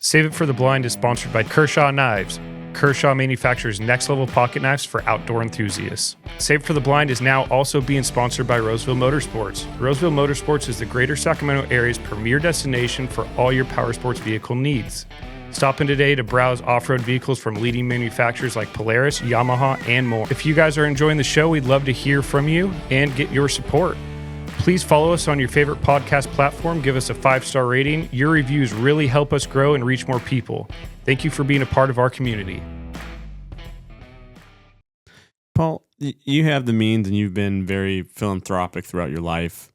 Save It for the Blind is sponsored by Kershaw Knives. Kershaw manufactures next-level pocket knives for outdoor enthusiasts. Save It for the Blind is now also being sponsored by Roseville Motorsports. Roseville Motorsports is the greater Sacramento area's premier destination for all your power sports vehicle needs. Stop in today to browse off-road vehicles from leading manufacturers like Polaris, Yamaha, and more. If you guys are enjoying the show, we'd love to hear from you and get your support. Please follow us on your favorite podcast platform. Give us a 5-star rating. Your reviews really help us grow and reach more people. Thank you for being a part of our community. Paul, you have the means and you've been very philanthropic throughout your life.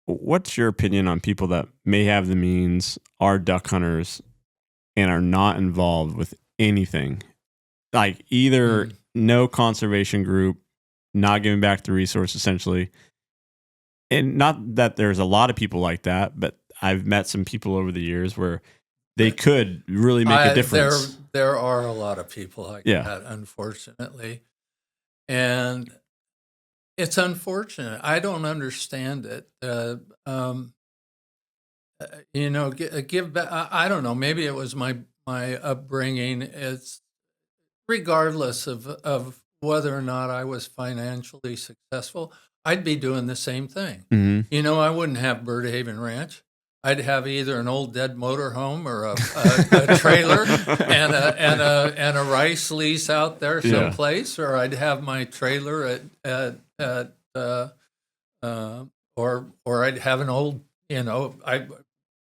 What's your opinion on people that may have the means, are duck hunters, and are not involved with anything? Like either no conservation group, not giving back the resource essentially. And not that there's a lot of people like that, but I've met some people over the years where they could really make a difference. There are a lot of people like that, unfortunately. And it's unfortunate. I don't understand it. Give back. I don't know. Maybe it was my upbringing. It's regardless of whether or not I was financially successful, I'd be doing the same thing. Mm-hmm. I wouldn't have Birdhaven Ranch. I'd have either an old dead motorhome or a trailer and a rice lease out there someplace, or I'd have my trailer or I'd have an old. I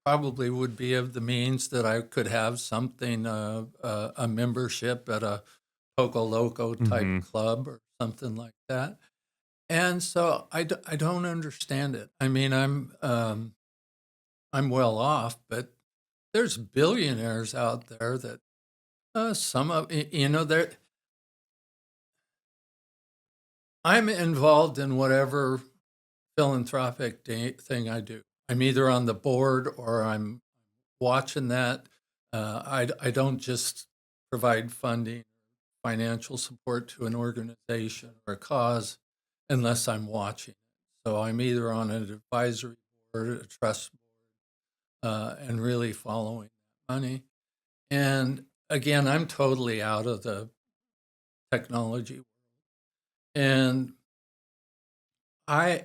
probably would be of the means that I could have something, a membership at a Poco Loco type club or something like that. And so I don't understand it. I mean, I'm well off, but there's billionaires out there that some of they're. I'm involved in whatever philanthropic thing I do. I'm either on the board or I'm watching that. I don't just provide funding, financial support to an organization or a cause unless I'm watching. So I'm either on an advisory board, a trust board, and really following money. And again, I'm totally out of the technology world. And I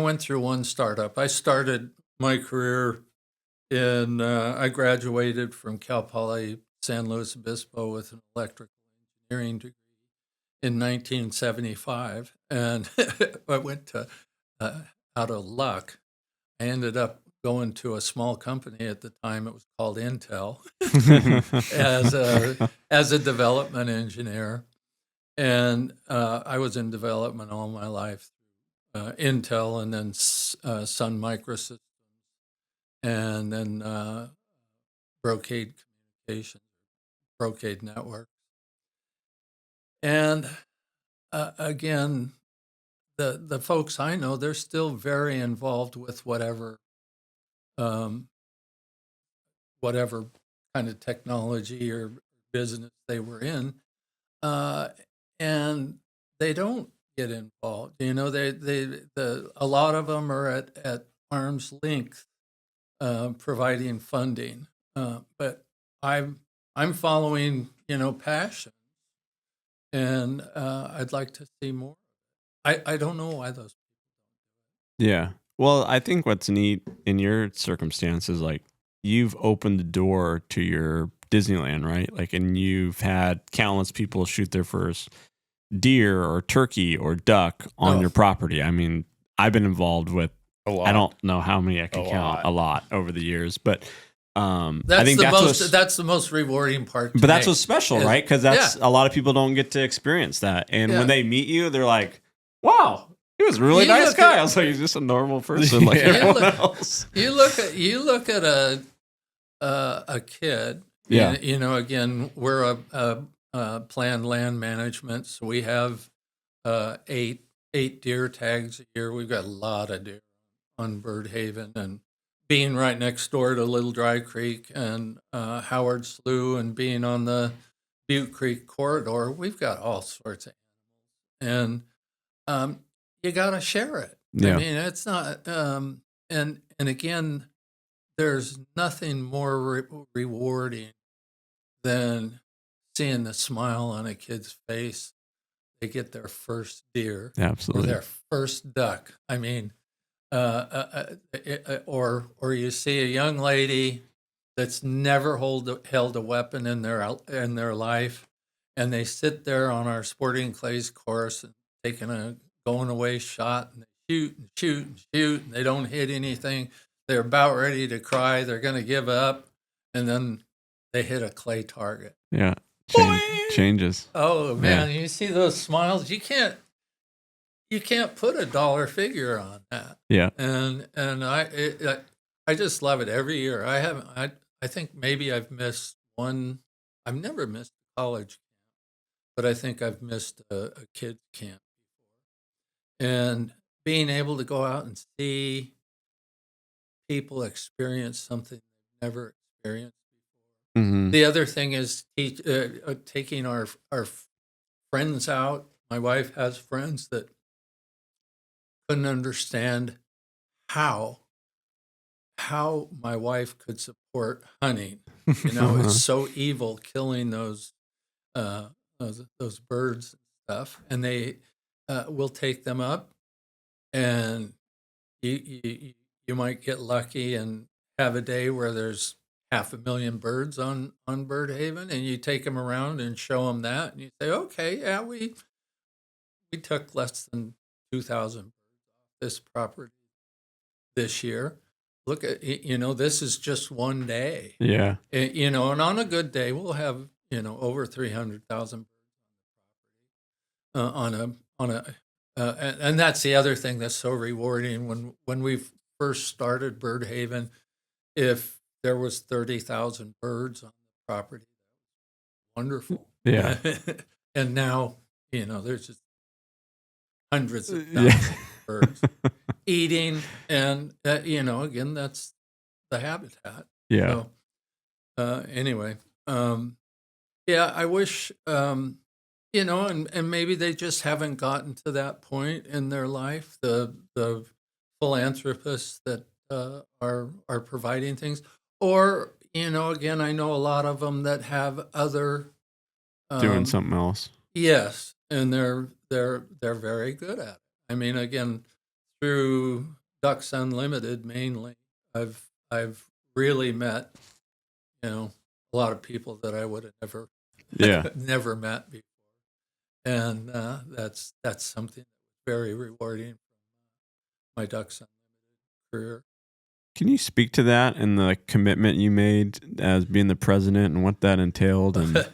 went through one startup. I started my career I graduated from Cal Poly San Luis Obispo with an electrical engineering degree in 1975. And I went to, out of luck, I ended up going to a small company at the time. It was called Intel as a development engineer. And I was in development all my life, Intel, and then Sun Microsystems, and then Brocade Communications, Brocade Network. And again, the folks I know, they're still very involved with whatever kind of technology or business they were in. And they don't get involved. A lot of them are at arm's length, providing funding. But I'm following, passion, and I'd like to see more. I don't know why those people. Yeah. Well, I think what's neat in your circumstances, like you've opened the door to your Disneyland, right? Like, and you've had countless people shoot their first deer or turkey or duck on your property. I mean, I've been involved with a lot. I don't know how many I can count. A lot over the years, but I think that's the most rewarding part. But that's what's special, right? Because a lot of people don't get to experience that, and when they meet you, they're like, "Wow, he was a really nice guy." I was like, "He's just a normal person like everyone else." You look at a kid. Yeah. Again, we're a planned land management, so we have 8 deer tags a year. We've got a lot of deer on Birdhaven, and being right next door to Little Dry Creek and Howard Slough, and being on the Butte Creek corridor, we've got all sorts of animals, and you got to share it. Yeah. I mean, it's not. And again, there's nothing more rewarding than seeing the smile on a kid's face. They get their first deer or Absolutely. their first duck. I mean, or you see a young lady that's never held a weapon in their life, and they sit there on our sporting clays course and taking a going away shot, and they shoot and shoot and shoot, and they don't hit anything. They're about ready to cry. They're going to give up, and then they hit a clay target. Yeah. Changes. Oh man, you see those smiles? You can't put a dollar figure on that. Yeah. And I just love it every year. I think maybe I've missed one. I've never missed a college camp, but I think I've missed a kids camp before. And being able to go out and see people experience something they've never experienced before. Mm-hmm. The other thing is taking our friends out. My wife has friends that couldn't understand how my wife could support hunting. You know, it's so evil killing those birds and stuff. And they will take them up, and you might get lucky and have a day where there's 500,000 birds on Birdhaven, and you take them around and show them that, and you say, okay, yeah, we took less than 2,000 birds off this property this year. Look at, this is just one day. Yeah. And on a good day, we'll have, over 300,000 birds and that's the other thing that's so rewarding. When we first started Birdhaven, if there was 30,000 birds on the property, that was wonderful. Yeah. And now, there's just hundreds of thousands of birds eating, and again, that's the habitat. Yeah. So, anyway, I wish, and maybe they just haven't gotten to that point in their life. The philanthropists that are providing things, or again, I know a lot of them that have other doing something else. Yes, and they're very good at it. I mean, again, through Ducks Unlimited mainly, I've really met, a lot of people that I would have never met before, and that's something very rewarding from my Ducks Unlimited career. Can you speak to that and the commitment you made as being the president and what that entailed? And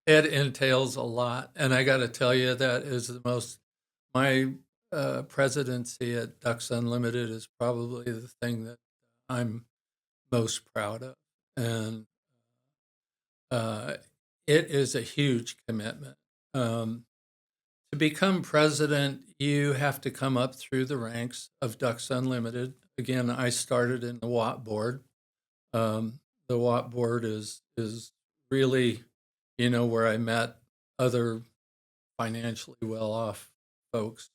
it entails a lot, and I got to tell you, that is my presidency at Ducks Unlimited is probably the thing that I'm most proud of, and it is a huge commitment. To become president, you have to come up through the ranks of Ducks Unlimited. Again, I started in the WAT board. The WAT board is really, where I met other financially well-off folks,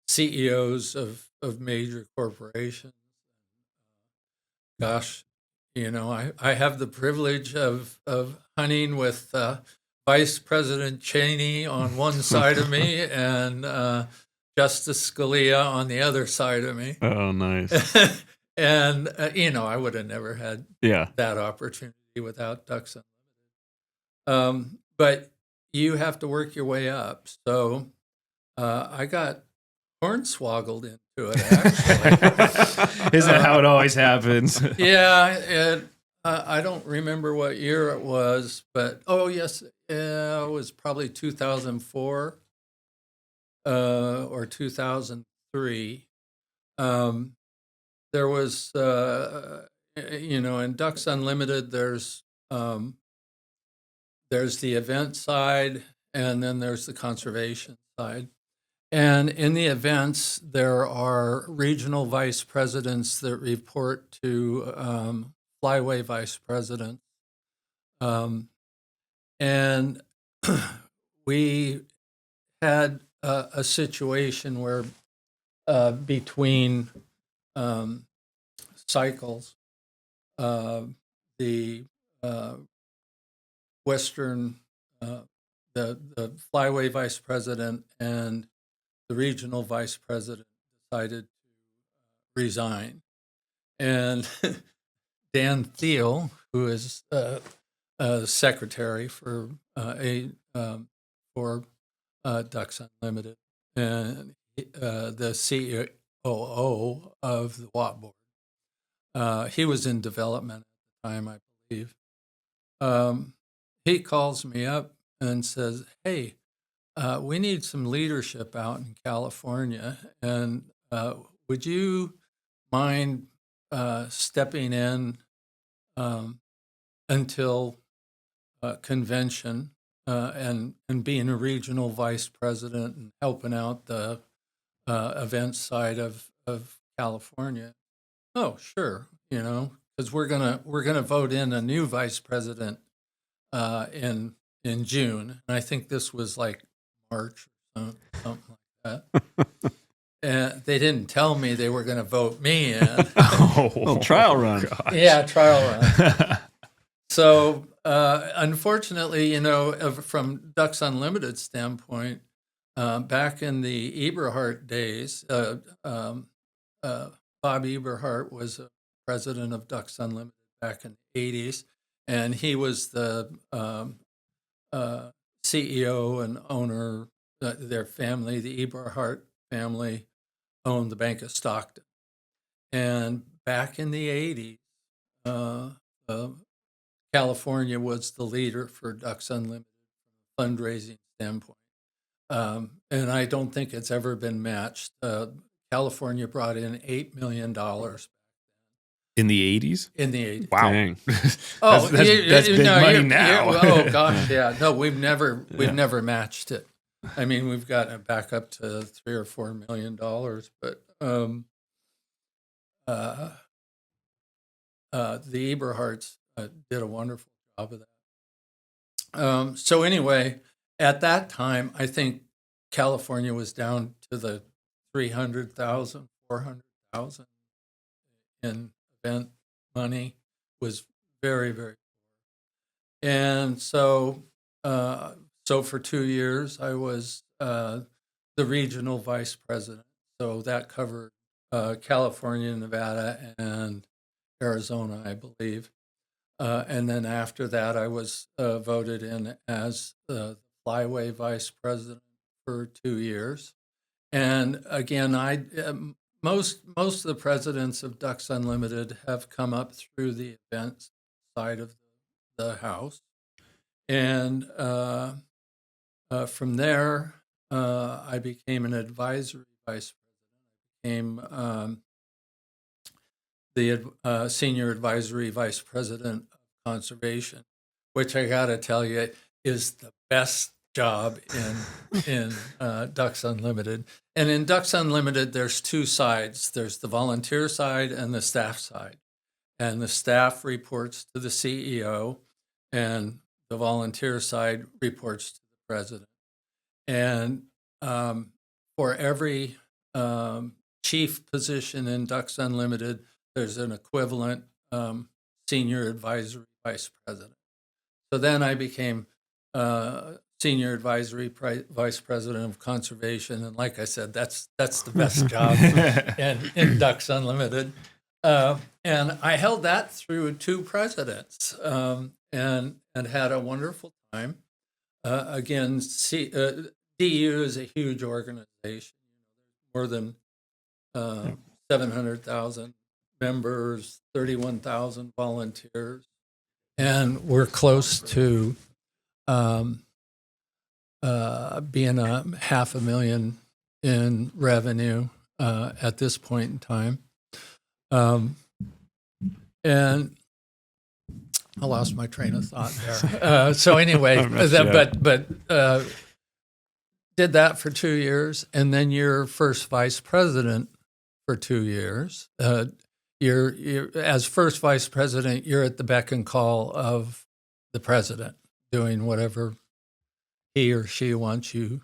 CEOs of major corporations. Gosh, I have the privilege of hunting with Vice President Cheney on one side of me and Justice Scalia on the other side of me. Oh, nice. And, I would have never had that opportunity without Ducks Unlimited. But you have to work your way up. So I got hornswoggled into it, actually. Isn't that how it always happens? Yeah. I don't remember what year it was, but, yes, it was probably 2004 or 2003. There was, in Ducks Unlimited, there's the event side, and then there's the conservation side. And in the events, there are regional vice presidents that report to flyway vice presidents. And we had a situation where between cycles, the Western, the flyway vice president and the regional vice president decided to resign. And Dan Thiel, who is secretary for Ducks Unlimited, and the COO of the WAT board. He was in development at the time, I believe. He calls me up and says, "Hey, we need some leadership out in California, and would you mind stepping in until convention and being a regional vice president and helping out the event side of California?" Oh, sure, because we're gonna vote in a new vice president in June, and I think this was like March or something like that. And they didn't tell me they were going to vote me in. Little trial run. Gosh. Yeah, trial run. So, unfortunately, from Ducks Unlimited standpoint, back in the Eberhart days, Bob Eberhart was a president of Ducks Unlimited back in the 80s, and he was the CEO and owner. Their family, the Eberhart family, owned the Bank of Stockton. And back in the 80s, California was the leader for Ducks Unlimited from a fundraising standpoint. And I don't think it's ever been matched. California brought in $8 million In the 80s? in the 80s. Wow. Dang. Oh, that's big money now. Oh gosh, yeah. No, we've never matched it. I mean, we've gotten it back up to $3 or $4 million, but the Eberhards did a wonderful job of that. So anyway, at that time, I think California was down to the 300,000, 400,000 in event money. Was very, very poor. And so for 2 years, I was the regional vice president. So that covered California, Nevada, and Arizona, I believe. And then after that, I was voted in as the flyway vice president for 2 years. And again, most of the presidents of Ducks Unlimited have come up through the events side of the house. And from there, I became an advisory vice president. I became the senior advisory vice president of conservation, which I got to tell you is the best job in Ducks Unlimited. And in Ducks Unlimited, there's two sides. There's the volunteer side and the staff side. And the staff reports to the CEO, and the volunteer side reports to the president. And for every chief position in Ducks Unlimited, there's an equivalent senior advisory vice president. So then I became senior advisory vice president of conservation, and like I said, that's the best job in Ducks Unlimited. And I held that through 2 presidents, and had a wonderful time. Again, DU is a huge organization, more than 700,000 members, 31,000 volunteers, and we're close to being $500,000 in revenue at this point in time. And I lost my train of thought there. So anyway, did that for 2 years, and then you're first vice president for 2 years. You're as first vice president, you're at the beck and call of the president, doing whatever he or she wants you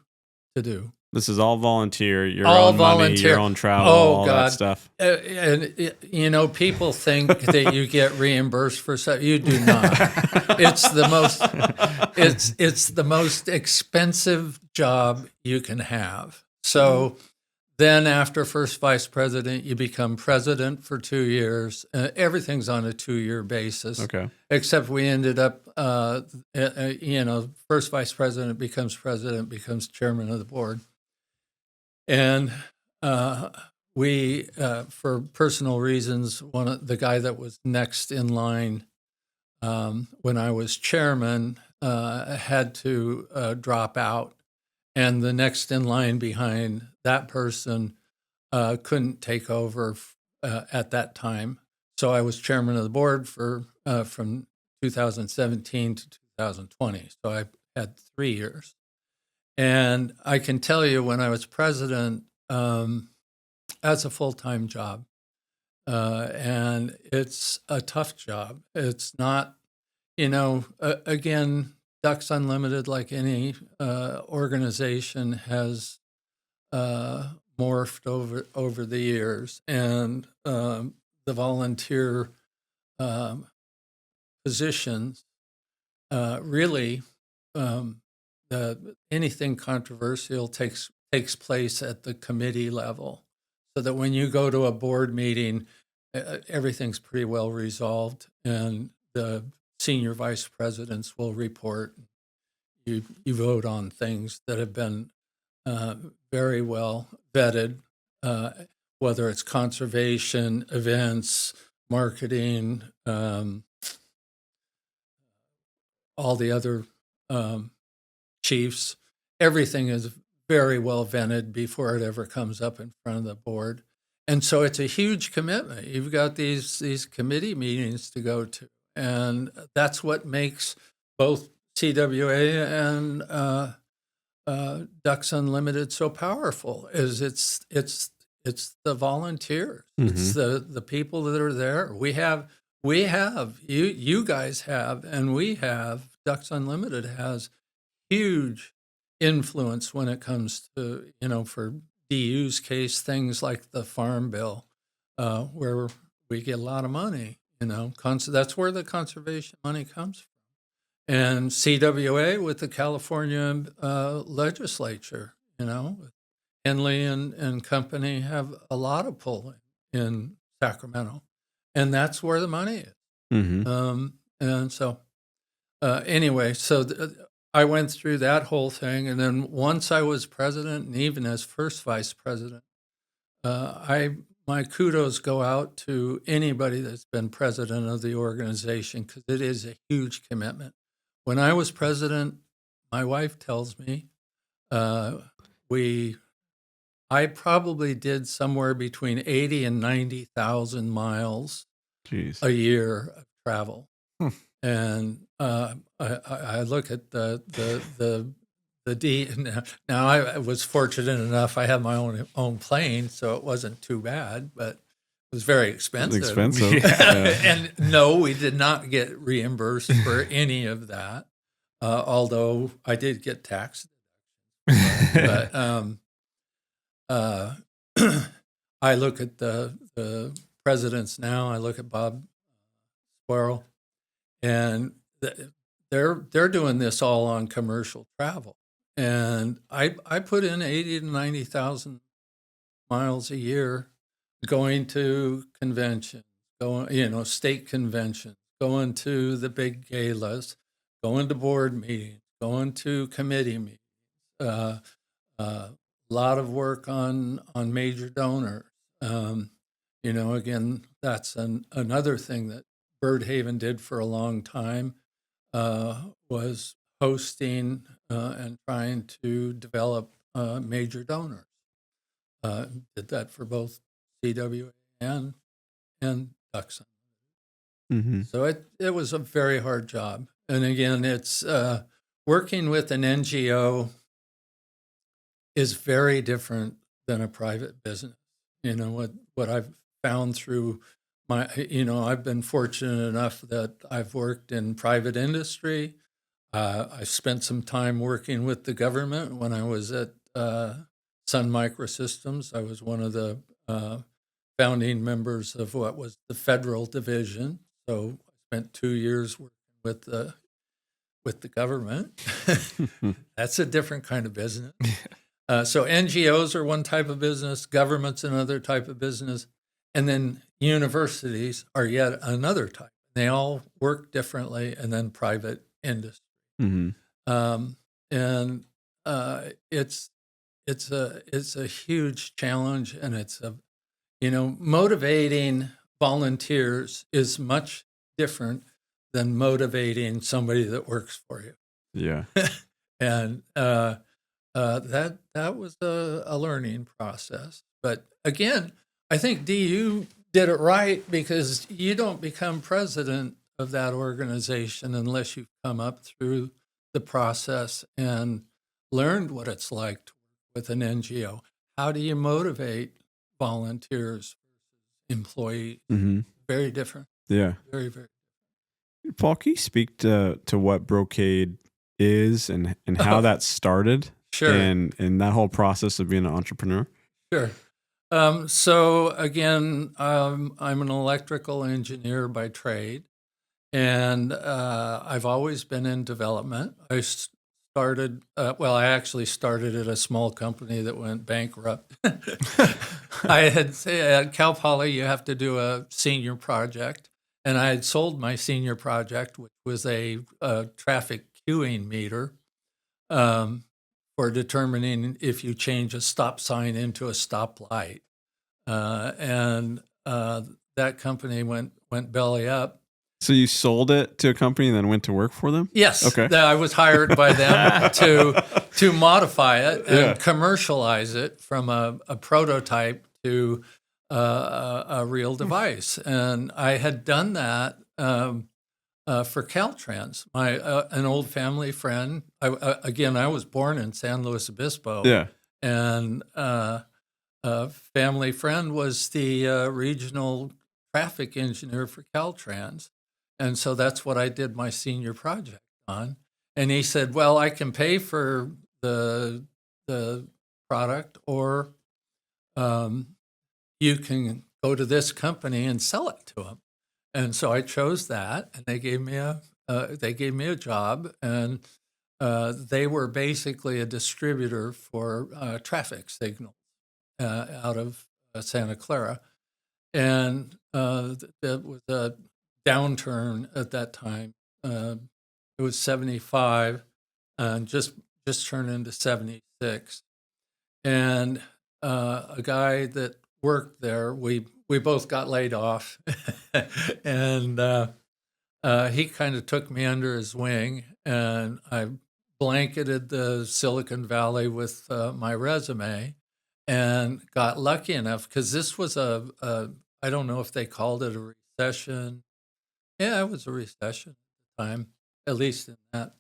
to do. This is all volunteer. Your All own money, volunteer. your own travel, Oh, all God. that stuff. And people think that you get reimbursed for stuff. You do not. It's the most. It's the most expensive job you can have. So then, after first vice president, you become president for 2 years. Everything's on a 2-year basis. Okay. Except we ended up, first vice president becomes chairman of the board. And we, for personal reasons, the guy that was next in line when I was chairman had to drop out. And the next in line behind that person couldn't take over at that time. So I was chairman of the board for from 2017 to 2020. So I had 3 years. And I can tell you, when I was president, that's a full-time job. And it's a tough job. It's not, again, Ducks Unlimited, like any organization, has morphed over the years. And the volunteer positions really, anything controversial takes place at the committee level, so that when you go to a board meeting, everything's pretty well resolved, and the senior vice presidents will report. You vote on things that have been very well vetted, whether it's conservation, events, marketing, all the other chiefs. Everything is very well vetted before it ever comes up in front of the board. And so it's a huge commitment. You've got these committee meetings to go to. And that's what makes both CWA and Ducks Unlimited so powerful, is it's the volunteers. It's the people that are there. We have you guys have, and we have, Ducks Unlimited has huge influence when it comes to, for DU's case, things like the Farm Bill, where we get a lot of money, that's where the conservation money comes from. And CWA with the California legislature, Henley and company have a lot of pull in Sacramento, and that's where the money is. And so anyway, I went through that whole thing. And then once I was president, and even as first vice president, my kudos go out to anybody that's been president of the organization, because it is a huge commitment. When I was president, my wife tells me I probably did somewhere between 80 and 90,000 miles a year of travel. And I look at the D. Now I was fortunate enough; I had my own plane, so it wasn't too bad. But it was very expensive. Yeah. And no, we did not get reimbursed for any of that. Although I did get taxed. But I look at the presidents now. I look at Bob Squirrel. And they're doing this all on commercial travel. And I put in 80 to 90,000 miles a year going to conventions, state conventions, going to the big galas, going to board meetings, going to committee meetings. A lot of work on major donors. Again, that's another thing that Birdhaven did for a long time, was hosting and trying to develop major donors. Did that for both CWA and Ducks. So it was a very hard job. And again, it's working with an NGO is very different than a private business. What I've found through I've been fortunate enough that I've worked in private industry. I spent some time working with the government when I was at Sun Microsystems. I was one of the founding members of what was the federal division. So I spent 2 years working with the government. That's a different kind of business. So NGOs are one type of business, government's another type of business, and then universities are yet another type. They all work differently, and then private industry. And it's a huge challenge, and it's motivating volunteers is much different than motivating somebody that works for you. Yeah. And that was a learning process. But again, I think DU did it right, because you don't become president of that organization unless you've come up through the process and learned what it's like to work with an NGO. How do you motivate volunteers, employees? Very different. Yeah. Very, very. Paul, can you speak to what Brocade is and how that started? Sure. And that whole process of being an entrepreneur? Sure. So again, I'm an electrical engineer by trade, and I've always been in development. I actually started at a small company that went bankrupt. I had at Cal Poly, you have to do a senior project, and I had sold my senior project, which was a traffic queuing meter for determining if you change a stop sign into a stoplight. And that company went belly up. So you sold it to a company and then went to work for them? Yes. Okay. I was hired by them to modify it and commercialize it from a prototype to a real device. And I had done that for Caltrans, an old family friend. I was born in San Luis Obispo. Yeah. And a family friend was the regional traffic engineer for Caltrans. And so that's what I did my senior project on. And he said, well, I can pay for the product, or you can go to this company and sell it to them. And so I chose that, and they gave me a job, and they were basically a distributor for traffic signals out of Santa Clara, and it was a downturn at that time. It was 75, and just turned into 76, and a guy that worked there, we both got laid off, and he kind of took me under his wing, and I blanketed the Silicon Valley with my resume, and got lucky enough, because this was I don't know if they called it a recession. Yeah, it was a recession at the time, at least in that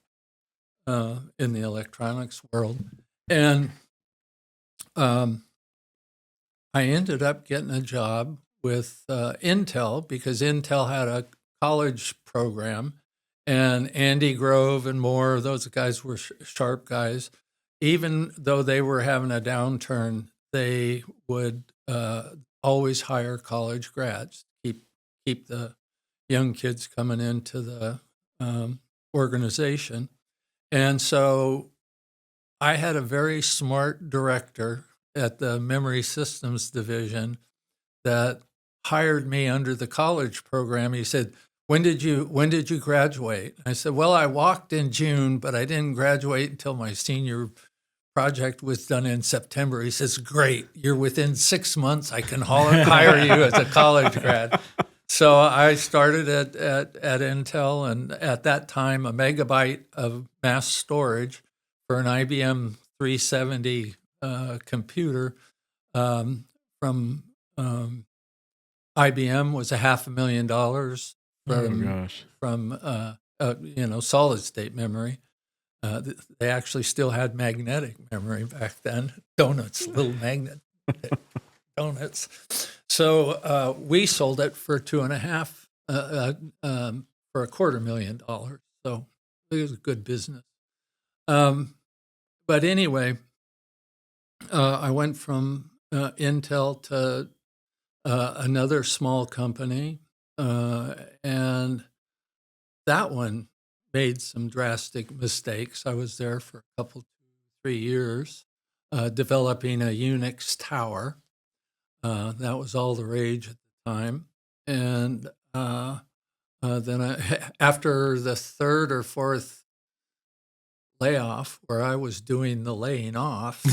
in the electronics world, and I ended up getting a job with Intel, because Intel had a college program, and Andy Grove and more, those guys were sharp guys. Even though they were having a downturn, they would always hire college grads, keep the young kids coming into the organization. And so I had a very smart director at the Memory Systems Division that hired me under the college program. He said, when did you graduate? I said, well, I walked in June, but I didn't graduate until my senior project was done in September. He says, great, you're within 6 months. I can hire you as a college grad. So I started at Intel, and at that time, a megabyte of mass storage for an IBM 370 computer from IBM was $500,000 from solid state memory. They actually still had magnetic memory back then. Donuts, little magnet donuts. So we sold it for for $250,000. So it was a good business. But anyway, I went from Intel to another small company, and that one made some drastic mistakes. I was there for a couple, 3 years, developing a Unix tower. That was all the rage at the time. And then after the third or fourth layoff, where I was doing the laying off,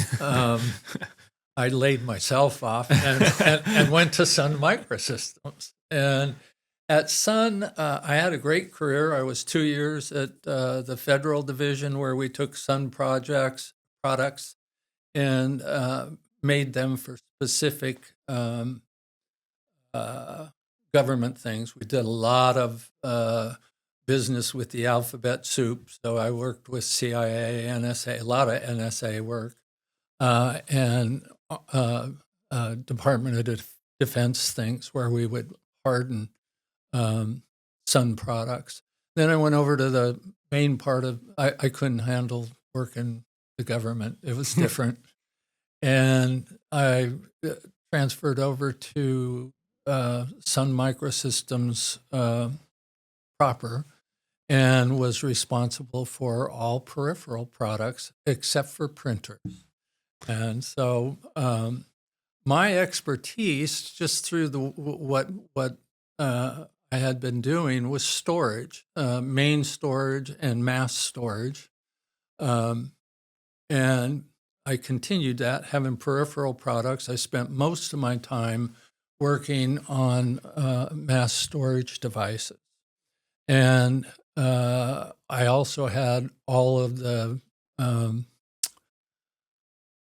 I laid myself off and went to Sun Microsystems. And at Sun, I had a great career. I was 2 years at the federal division where we took Sun products and made them for specific government things. We did a lot of business with the alphabet soup. So I worked with CIA, NSA, a lot of NSA work, and Department of Defense things where we would harden Sun products. Then I went over to the main part of, I couldn't handle working the government. It was different. And I transferred over to Sun Microsystems proper and was responsible for all peripheral products except for printers. And so my expertise, just through what I had been doing, was storage, main storage and mass storage. And I continued that, having peripheral products. I spent most of my time working on mass storage devices. And I also had all of the,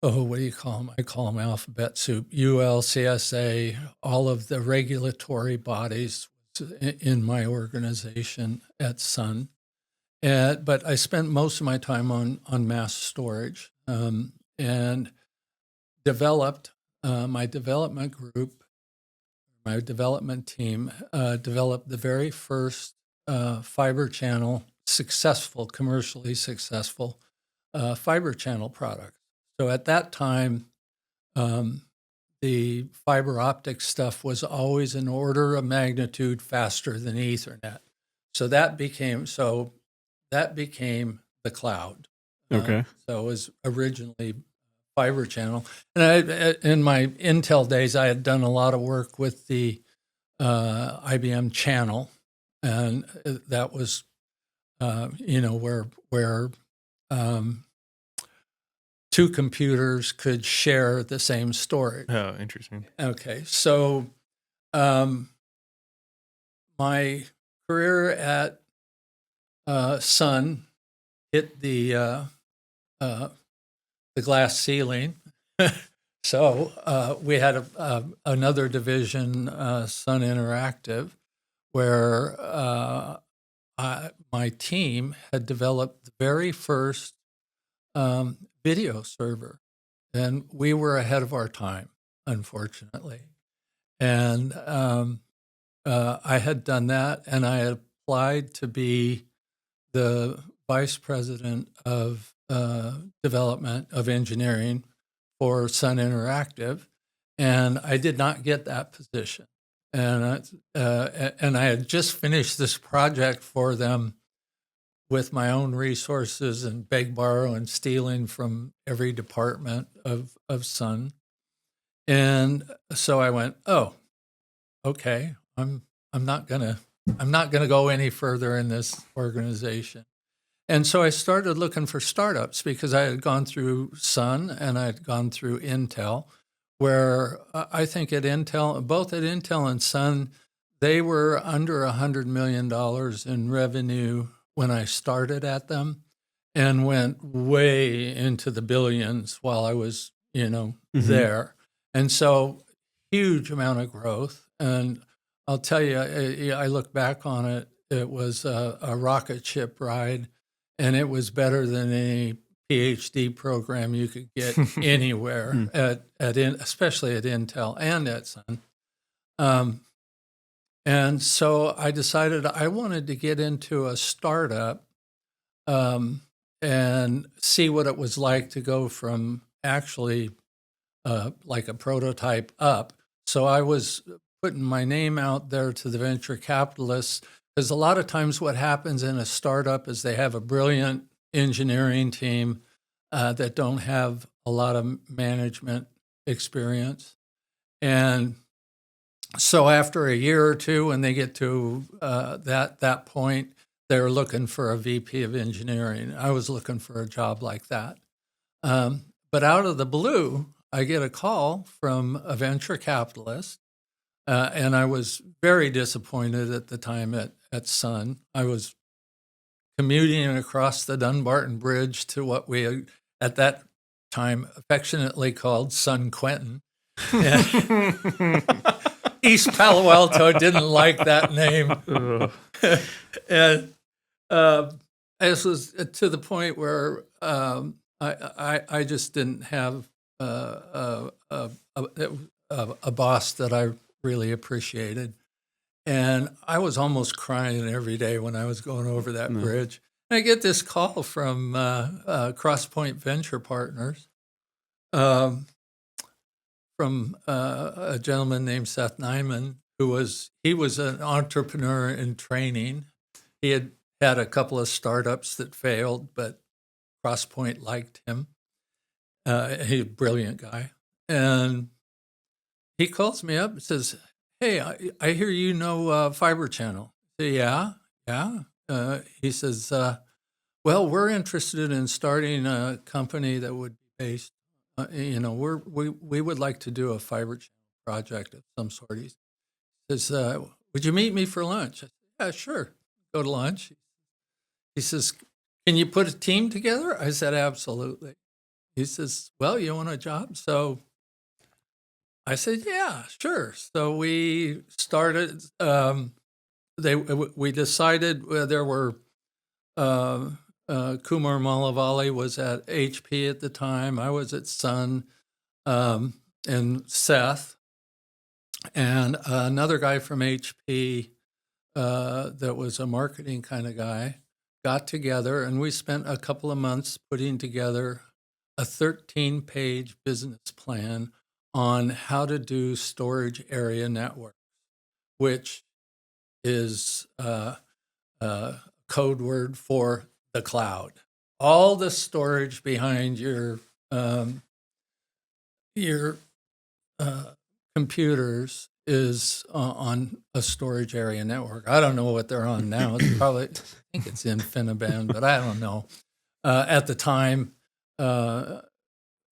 what do you call them? I call them alphabet soup, UL, CSA, all of the regulatory bodies in my organization at Sun. But I spent most of my time on mass storage and developed my development group, my development team developed the very first fiber channel, commercially successful fiber channel product. So at that time, the fiber optic stuff was always an order of magnitude faster than Ethernet. So that became the cloud. Okay. So it was originally fiber channel. And in my Intel days, I had done a lot of work with the IBM channel, and that was, where two computers could share the same storage. Oh, interesting. Okay, so my career at Sun hit the glass ceiling. So we had another division, Sun Interactive, where my team had developed the very first video server, and we were ahead of our time, unfortunately. And I had done that, and I had applied to be the vice president of development of engineering for Sun Interactive, and I did not get that position. And I had just finished this project for them with my own resources and beg, borrow, and stealing from every department of Sun. And so I went, oh, okay, I'm not gonna go any further in this organization. And so I started looking for startups because I had gone through Sun and I had gone through Intel, where I think at Intel, both at Intel and Sun, they were under $100 million in revenue when I started at them, and went way into the billions while I was, there. And so huge amount of growth. And I'll tell you, I look back on it, it was a rocket ship ride, and it was better than any PhD program you could get anywhere, especially at Intel and at Sun. And so I decided I wanted to get into a startup and see what it was like to go from actually like a prototype up. So I was putting my name out there to the venture capitalists, because a lot of times what happens in a startup is they have a brilliant engineering team that don't have a lot of management experience. And so after a year or two, when they get to that point, they're looking for a VP of engineering. I was looking for a job like that. But out of the blue, I get a call from a venture capitalist, and I was very disappointed at the time at Sun. I was commuting across the Dunbarton Bridge to what we at that time affectionately called San Quentin. East Palo Alto didn't like that name. And this was to the point where I just didn't have a boss that I really appreciated. And I was almost crying every day when I was going over that bridge. And I get this call from Crosspoint Venture Partners from a gentleman named Seth Nyman, who was an entrepreneur in training. He had had a couple of startups that failed, but Crosspoint liked him. He's a brilliant guy. And he calls me up and says, "Hey, I hear you know Fiber Channel." I say, yeah. He says, "Well, we're interested in starting a company that would be based, we would like to do a fiber channel project of some sort." He says, "Would you meet me for lunch?" I said, "Yeah, sure. Go to lunch." He says, "Can you put a team together?" I said, "Absolutely." He says, "Well, you want a job?" So I said, "Yeah, sure." So we started. We decided there were Kumar Malavali was at HP at the time. I was at Sun, and Seth, and another guy from HP that was a marketing kind of guy got together, and we spent a couple of months putting together a 13-page business plan on how to do storage area networks, which is code word for the cloud. All the storage behind your computers is on a storage area network. I don't know what they're on now. It's probably, I think it's InfiniBand, but I don't know. At the time,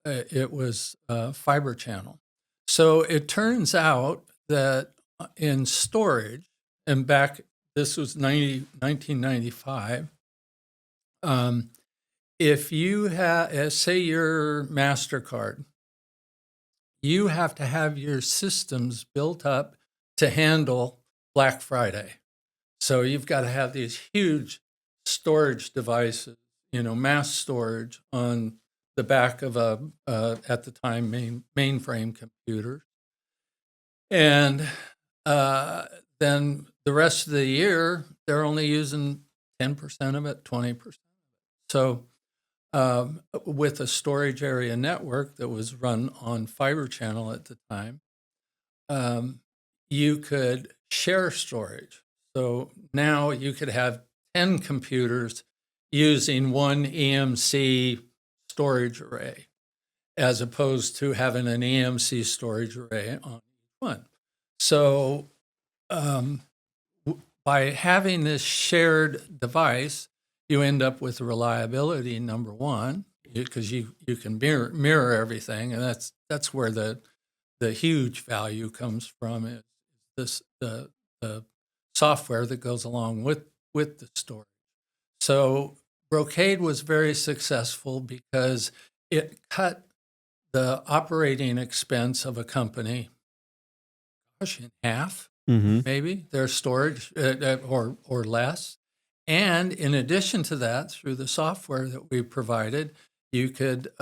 it was Fiber Channel. So it turns out that in storage, and this was 1995, if you have, say your MasterCard, you have to have your systems built up to handle Black Friday. So you've got to have these huge storage devices, mass storage on the back of at the time, mainframe computer. And then the rest of the year, they're only using 10% of it, 20%. So with a storage area network that was run on Fiber Channel at the time, you could share storage. So now you could have 10 computers using one EMC storage array, as opposed to having an EMC storage array on each one. So by having this shared device, you end up with reliability, number one, because you can mirror everything, and that's where the huge value comes from, is the software that goes along with the storage. So Brocade was very successful because it cut the operating expense of a company, in half, maybe, their storage, or less. And in addition to that, through the software that we provided, you could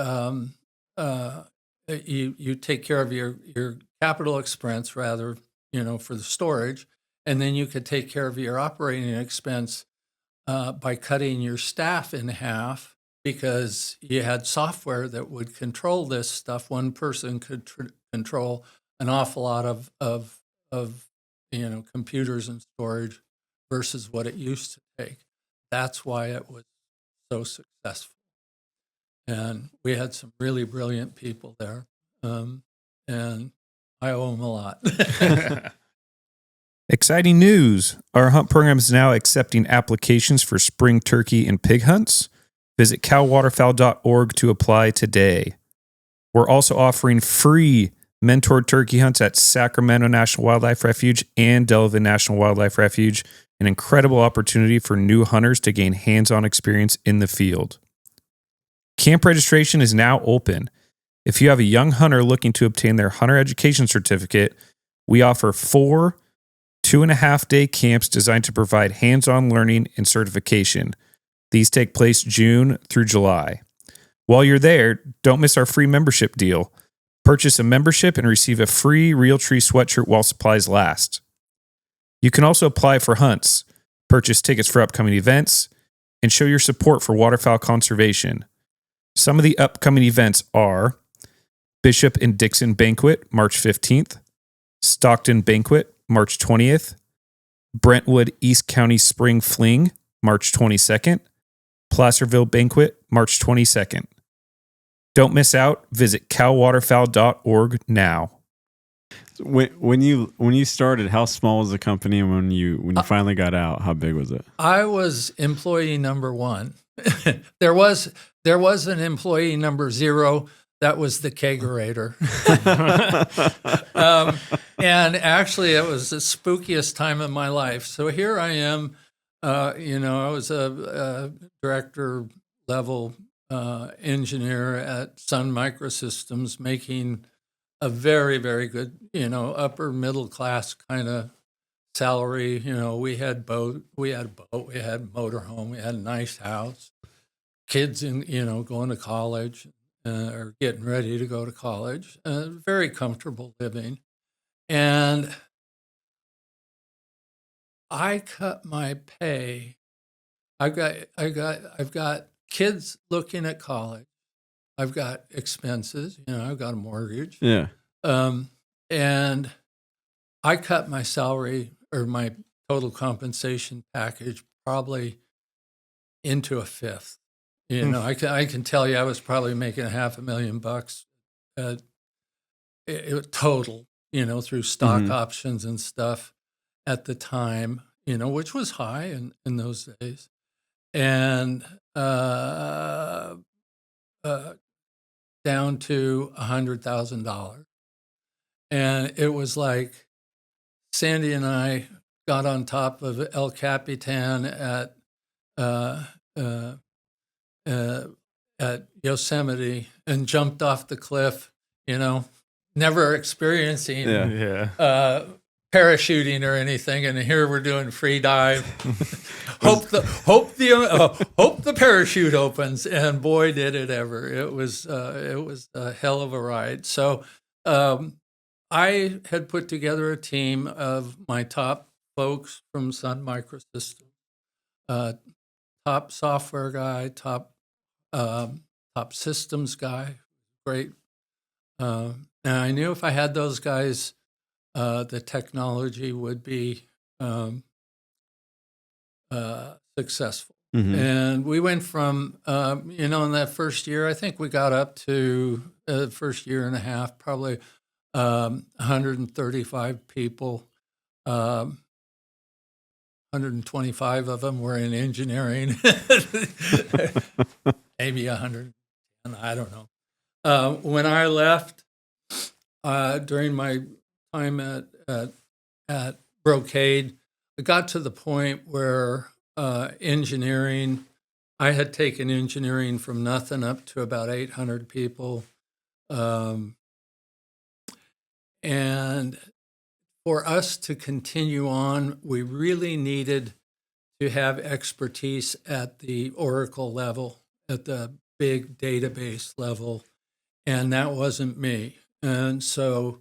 you take care of your capital expense, rather, for the storage, and then you could take care of your operating expense by cutting your staff in half, because you had software that would control this stuff. One person could control an awful lot of computers and storage versus what it used to take. That's why it was so successful. And we had some really brilliant people there, and I owe them a lot. Exciting news. Our hunt program is now accepting applications for spring turkey and pig hunts. Visit calwaterfowl.org to apply today. We're also offering free mentored turkey hunts at Sacramento National Wildlife Refuge and Delavan National Wildlife Refuge, an incredible opportunity for new hunters to gain hands-on experience in the field. Camp registration is now open. If you have a young hunter looking to obtain their hunter education certificate, we offer 4 2.5-day camps designed to provide hands-on learning and certification. These take place June through July. While you're there, don't miss our free membership deal. Purchase a membership and receive a free Realtree sweatshirt while supplies last. You can also apply for hunts, purchase tickets for upcoming events, and show your support for waterfowl conservation. Some of the upcoming events are Bishop and Dixon Banquet, March 15th, Stockton Banquet, March 20th, Brentwood East County Spring Fling, March 22nd, Placerville Banquet, March 22nd. Don't miss out. Visit calwaterfowl.org now. When you started, how small was the company, and when you finally got out, how big was it? I was employee number 1. There was an employee number 0. That was the kegerator. And actually, it was the spookiest time of my life. So here I am. I was a director level engineer at Sun Microsystems, making a very, very good, upper middle class kind of salary. We had we had motorhome, we had a nice house, kids going to college or getting ready to go to college. Very comfortable living, and I cut my pay. I've got kids looking at college. I've got expenses. I've got a mortgage. Yeah. And I cut my salary or my total compensation package probably into a fifth. I can tell you I was probably making $500,000 total, through stock options and stuff at the time, which was high in those days. And down to $100,000. And it was like Sandy and I got on top of El Capitan at Yosemite and jumped off the cliff, never experiencing parachuting or anything, and here we're doing free dive. hope the parachute opens, and boy did it ever! It was a hell of a ride. So I had put together a team of my top folks from Sun Microsystems, top software guy, top systems guy, great. And I knew if I had those guys, the technology would be successful. And we went from, in that first year, I think we got up to the first year and a half, probably 135 people. 125 of them were in engineering, maybe 100, I don't know. When I left, during my time at Brocade, it got to the point where engineering, I had taken engineering from nothing up to about 800 people. And for us to continue on, we really needed to have expertise at the Oracle level, at the big database level, and that wasn't me. And so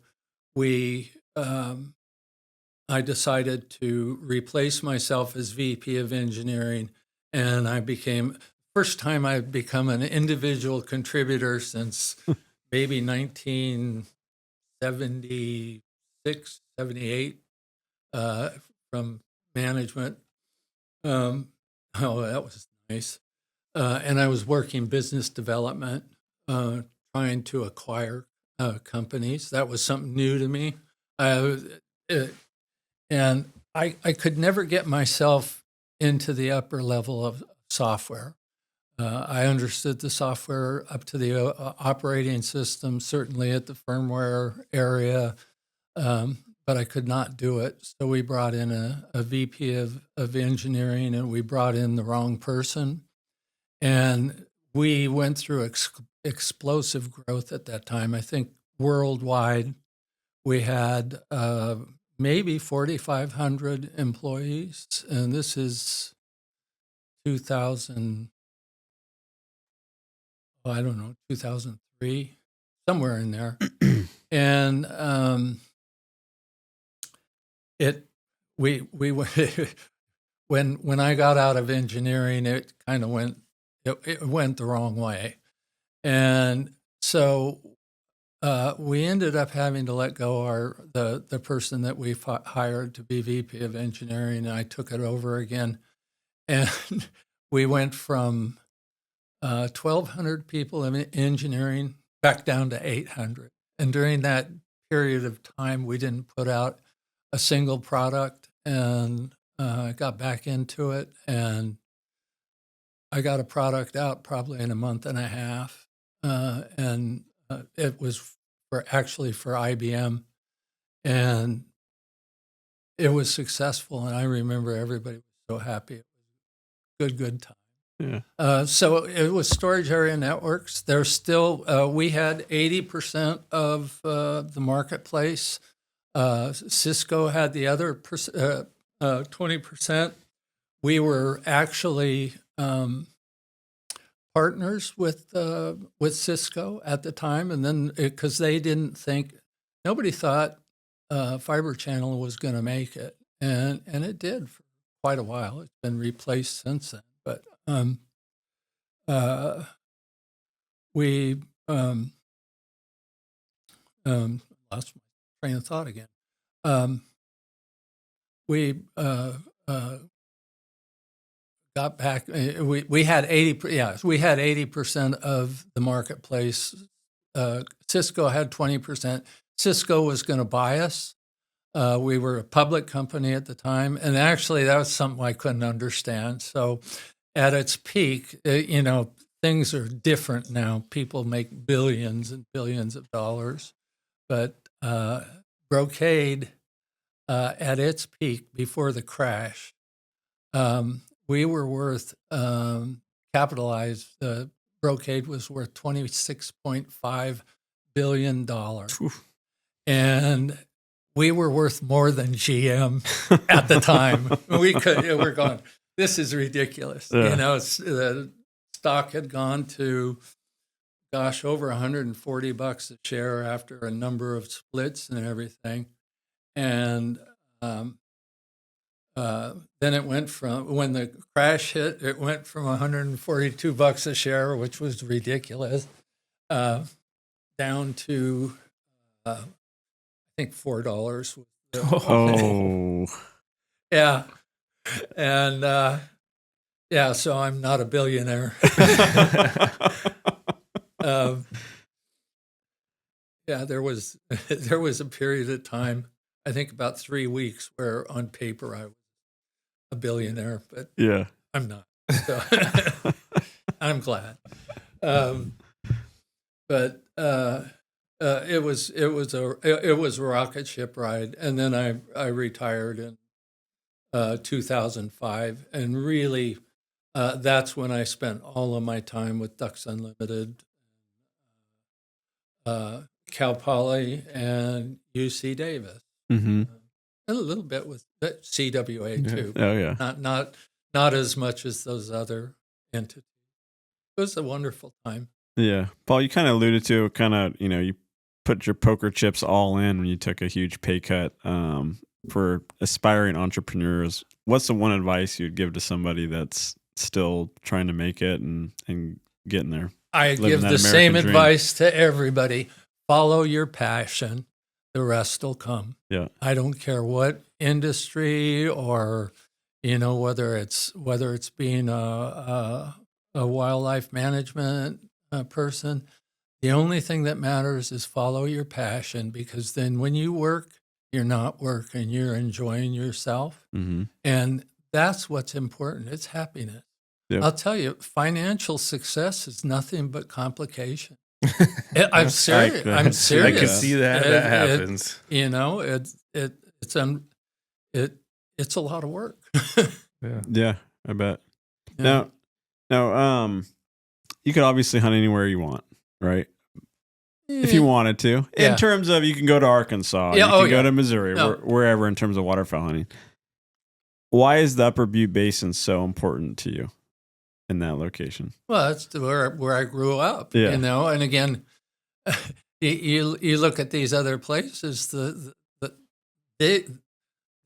I decided to replace myself as VP of engineering, and I became first time I've become an individual contributor since maybe 1976, 78, from management. Oh, that was nice. And I was working business development, trying to acquire companies. That was something new to me. And I could never get myself into the upper level of software. I understood the software up to the operating system, certainly at the firmware area, but I could not do it. So we brought in a VP of engineering, and we brought in the wrong person. And we went through explosive growth at that time. I think worldwide we had maybe 4,500 employees, and this is 2000. I don't know, 2003, somewhere in there. And we when I got out of engineering, it kind of went the wrong way, and so we ended up having to let go the person that we hired to be VP of engineering, and I took it over again, and we went from 1,200 people in engineering back down to 800. And during that period of time, we didn't put out a single product, and I got back into it, and I got a product out probably in a month and a half, and it was actually for IBM, and it was successful, and I remember everybody was so happy. It was good time. Yeah. So it was storage area networks. There's still, we had 80% of the marketplace. Cisco had the other 20%. We were actually partners with Cisco at the time, and then because they didn't think, nobody thought Fiber Channel was going to make it, and it did for quite a while. It's been replaced since then, but we lost my train of thought again. We got back. We had 80% of the marketplace. Cisco had 20%. Cisco was going to buy us. We were a public company at the time, and actually that was something I couldn't understand. So at its peak, things are different now. People make billions and billions of dollars, but Brocade, at its peak before the crash, we were worth, capitalized, Brocade was worth $26.5 billion. And we were worth more than GM at the time. We're going, this is ridiculous. Yeah. The stock had gone to, over $140 a share after a number of splits and everything. And then it went from, when the crash hit, it went from $142 a share, which was ridiculous, down to, I think $4. Oh. Yeah. And so I'm not a billionaire. There was a period of time, I think about 3 weeks, where on paper I was a billionaire, but yeah, I'm not. So I'm glad. But it was a rocket ship ride, and then I retired in 2005, and really that's when I spent all of my time with Ducks Unlimited, Cal Poly, and UC Davis. Mm-hmm. And a little bit with CWA too. Oh yeah. Not as much as those other entities. It was a wonderful time. Yeah, Paul, you kind of alluded to you put your poker chips all in when you took a huge pay cut. For aspiring entrepreneurs, what's the one advice you'd give to somebody that's still trying to make it and getting there. I Living give that the same American dream. advice to everybody. Follow your passion. The rest will come. Yeah. I don't care what industry or, whether it's being a wildlife management person. The only thing that matters is follow your passion, because then when you work, you're not working, you're enjoying yourself. Mm-hmm. And that's what's important. It's happiness. Yep. I'll tell you, financial success is nothing but complication. I'm serious. I'm I serious. can see that happens. It's a lot of work. Yeah, I bet. Yeah. Now, you could obviously hunt anywhere you want, right? If you wanted to. Yeah. In terms of, you can go to Arkansas, Yeah, you can go to Missouri, No. wherever in terms of waterfowl hunting. Why is the Upper Butte Basin so important to you in that location? Well, that's where I grew up, Yeah. And again, you look at these other places. The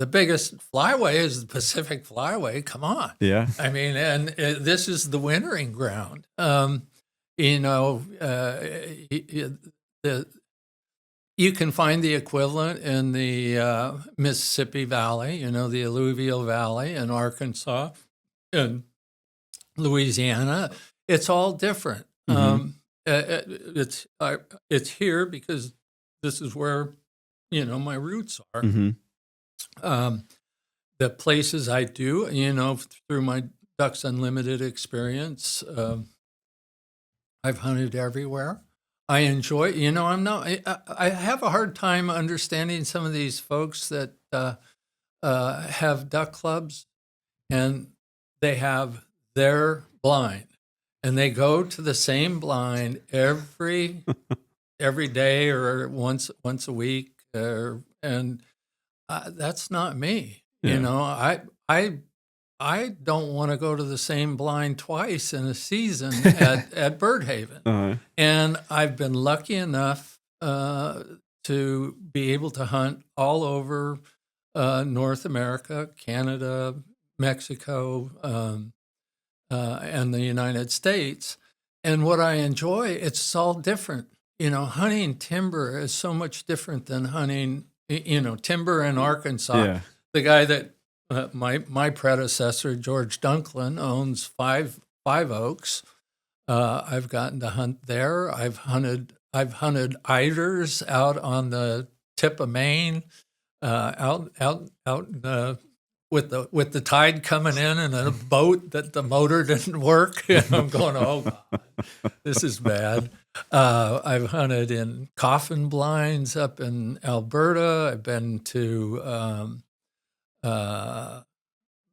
biggest flyway is the Pacific Flyway. Come on, Yeah. I mean, and this is the wintering ground. You can find the equivalent in the Mississippi Valley, the alluvial valley in Arkansas and Louisiana. It's all different. Mhm. It's here because this is where, my roots are. Mm-hmm. The places I do, through my Ducks Unlimited experience, I've hunted everywhere. I enjoy, I have a hard time understanding some of these folks that have duck clubs and they have their blind and they go to the same blind every day or once a week, and that's not me. Yeah. I don't want to go to the same blind twice in a season at Birdhaven. Uh-huh. And I've been lucky enough to be able to hunt all over North America, Canada, Mexico, and the United States. And what I enjoy, it's all different. Hunting timber is so much different than hunting, timber in Arkansas. Yeah. The guy that my predecessor, George Dunklin, owns five oaks. I've gotten to hunt there. I've hunted eiders out on the tip of Maine, out with the tide coming in and a boat that the motor didn't work. I'm going, oh God, this is bad. I've hunted in coffin blinds up in Alberta. I've been to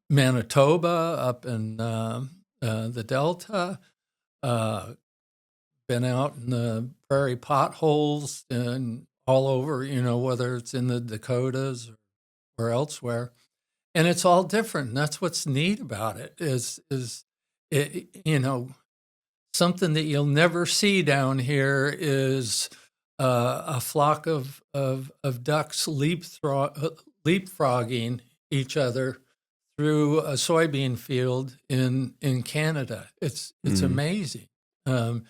Manitoba, up in the Delta, been out in the prairie potholes and all over, whether it's in the Dakotas or elsewhere. And it's all different. And that's what's neat about it is it, something that you'll never see down here is a flock of ducks leapfrogging each other through a soybean field in Canada. It's amazing. And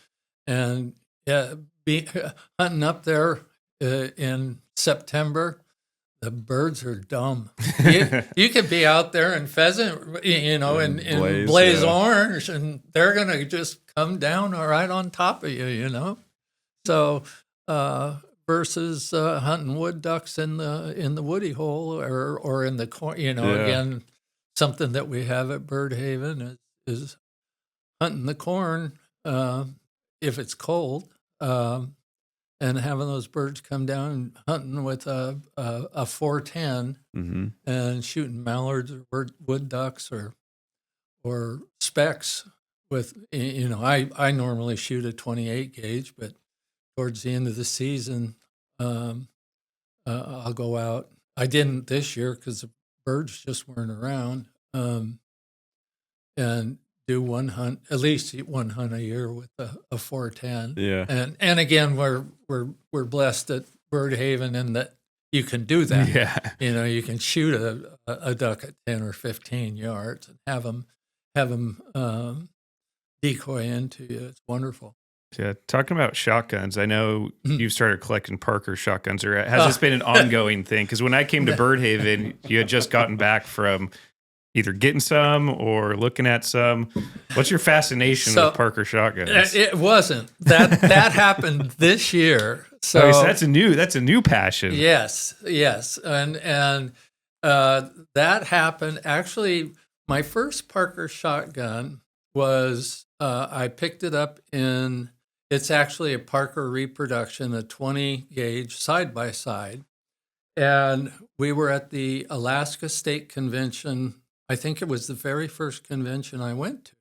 hunting up there in September, the birds are dumb. You could be out there in pheasant, in blaze orange, and they're going to just come down right on top of you, So versus hunting wood ducks in the woody hole or in the corn, again, something that we have at Birdhaven is hunting the corn if it's cold, and having those birds come down and hunting with a 410 Mm-hmm. and shooting mallards or wood ducks or specks with, I normally shoot a 28 gauge, but towards the end of the season, I'll go out. I didn't this year because the birds just weren't around, and do one hunt, at least one hunt a year with a 410. Yeah. And again, we're blessed at Birdhaven in that you can do that. Yeah. You can shoot a duck at 10 or 15 yards and have them have them decoy into you. It's wonderful. Yeah, talking about shotguns, I know you've started collecting Parker shotguns, or has this been an ongoing thing? Because when I came to Birdhaven, you had just gotten back from either getting some or looking at some. What's your fascination with Parker shotguns? It wasn't that happened this year. So, so that's a new passion. Yes, and that happened. Actually, my first Parker shotgun was I picked it up in. It's actually a Parker reproduction, a 20 gauge side by side, and we were at the Alaska State Convention. I think it was the very first convention I went to.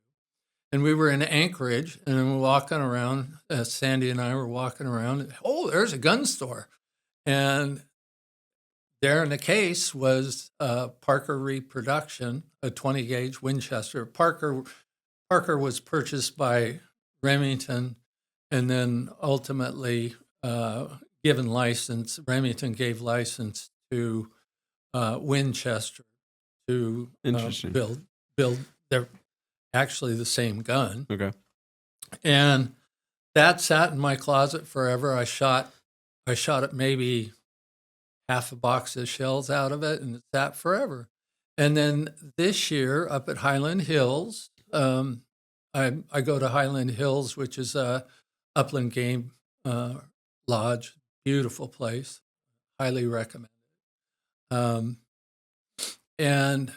And we were in Anchorage, and we were walking around. Sandy and I were walking around. And, oh, there's a gun store. And there in the case was a Parker reproduction, a 20 gauge Winchester. Parker was purchased by Remington and then ultimately given license. Remington gave license to Winchester to build their actually the same gun. Okay. And that sat in my closet forever. I shot it maybe half a box of shells out of it, and it sat forever. And then this year up at Highland Hills, I go to Highland Hills, which is a upland game lodge, beautiful place, highly recommend it. And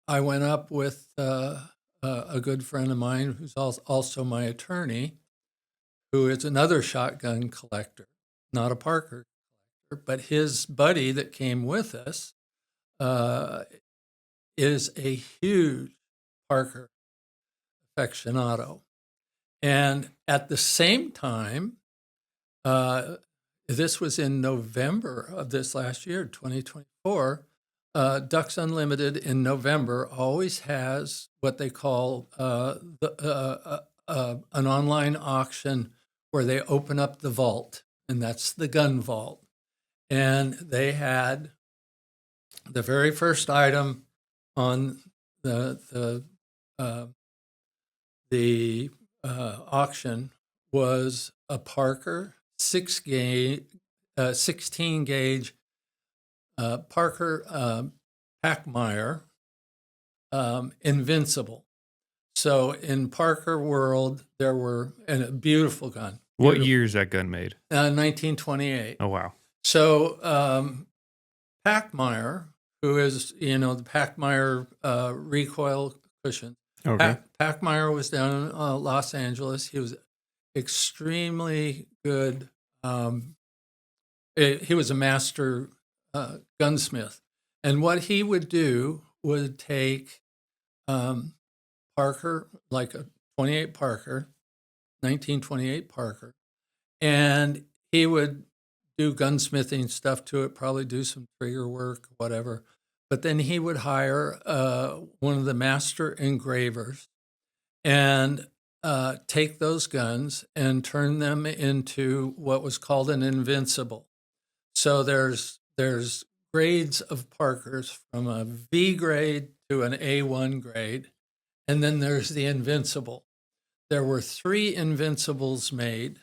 I went up with a good friend of mine who's also my attorney, who is another shotgun collector, not a Parker collector, but his buddy that came with us is a huge Parker aficionado. And at the same time, this was in November of this last year, 2024, Ducks Unlimited in November always has what they call an online auction where they open up the vault, and that's the gun vault. And they had the very first item on the auction was a Parker 16 gauge Parker Packmeyer Invincible. So in Parker world, there were, and a beautiful gun. What year is that gun made? 1928. Oh, wow. So Packmeyer, who is, the Packmeyer recoil cushion. Okay. Packmeyer was down in Los Angeles. He was extremely good. He was a master gunsmith. And what he would do would take Parker, like a 28 Parker, 1928 Parker, and he would do gunsmithing stuff to it, probably do some trigger work, whatever. But then he would hire one of the master engravers and take those guns and turn them into what was called an invincible. So there's grades of Parkers from a V grade to an A1 grade, and then there's the invincible. There were 3 invincibles made,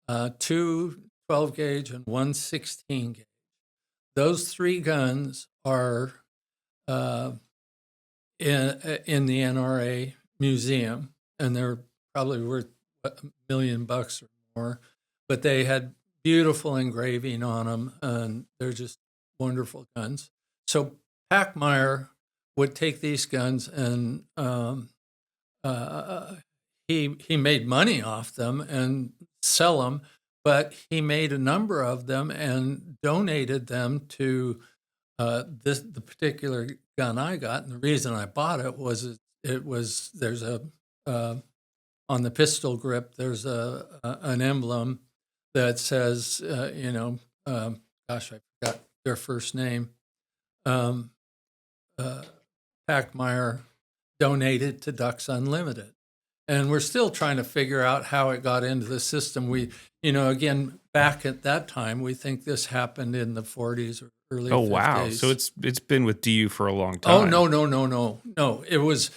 2 12 gauge and 1 16 gauge. Those 3 guns are in the NRA museum, and they're probably worth $1 million or more, but they had beautiful engraving on them, and they're just wonderful guns. So Packmeyer would take these guns, and he made money off them and sell them, but he made a number of them and donated them to the particular gun I got. And the reason I bought it was there's a on the pistol grip there's an emblem that says gosh, I forgot their first name. Packmeyer donated to Ducks Unlimited. And we're still trying to figure out how it got into the system. We, again, back at that time, we think this happened in the 40s or early 50s. Oh, wow. So it's been with DU for a long time. Oh, no. It was,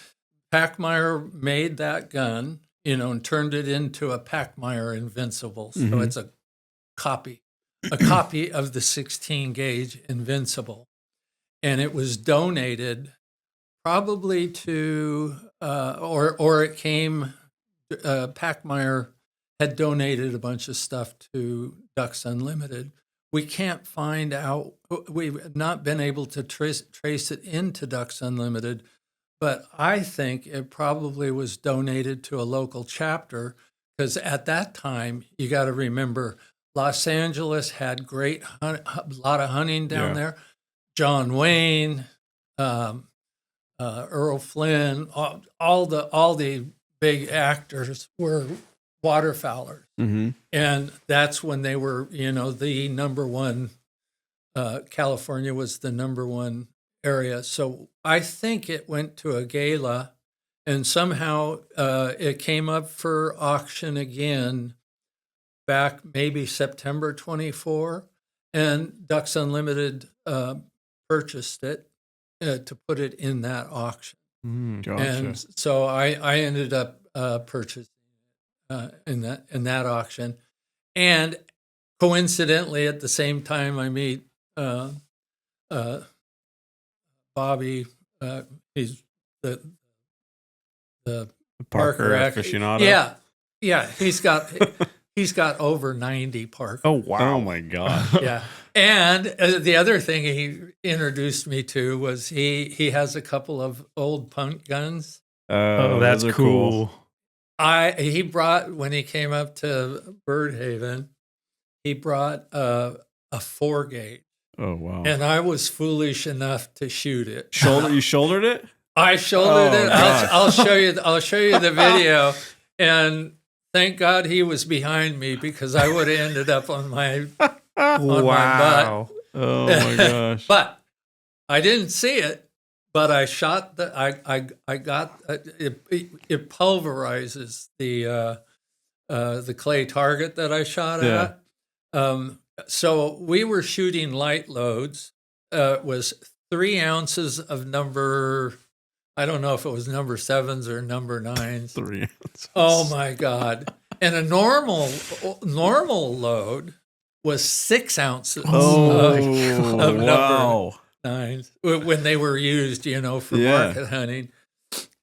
Packmeyer made that gun, and turned it into a Packmeyer Invincible. So Mhm. it's a copy of the 16 gauge Invincible. And it was donated probably to, or it came, Packmeyer had donated a bunch of stuff to Ducks Unlimited. We can't find out, we've not been able to trace it into Ducks Unlimited, but I think it probably was donated to a local chapter, because at that time, you got to remember, Los Angeles had a lot of hunting down Yeah. there. John Wayne, Earl Flynn, all the big actors were waterfowlers. Mm-hmm. And that's when they were, the number one, California was the number one area. So I think it went to a gala, and somehow it came up for auction again back maybe September 24, and Ducks Unlimited purchased it to put it in that auction. Gotcha. And so I ended up purchasing in that auction. And coincidentally, at the same time, I meet Bobby. He's the Parker Parker aficionado. Yeah. He's got over 90 Parker. Oh, wow. Oh my gosh. Yeah. And the other thing he introduced me to was he has a couple of old punt guns. Oh, that's those are cool. He brought, when he came up to Birdhaven, he brought a 4 gauge. Oh wow. And I was foolish enough to shoot it. You shouldered it? I shouldered Oh, it. gosh. I'll show you the video. And thank God he was behind me, because I would have ended up on my Wow. Oh my gosh. But I didn't see it. But I shot I got it pulverizes the clay target that I shot Yeah. at. So we were shooting light loads. It was 3 ounces of number, I don't know if it was number 7s or number 9s. 3 ounces. Oh my God. And a normal load was 6 ounces Oh, of wow. number 9s when they were used, for Yeah. market hunting.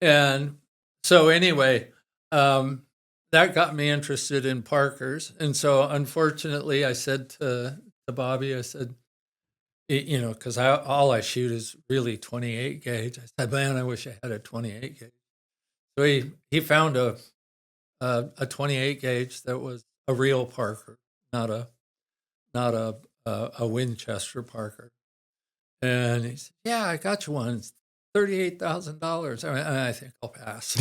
And so anyway, that got me interested in Parkers. And so unfortunately, I said to Bobby, I said, because all I shoot is really 28 gauge. I said, man, I wish I had a 28 gauge. So he found a 28 gauge that was a real Parker, not a Winchester Parker. And he said, yeah, I got you one. It's $38,000. I think I'll pass.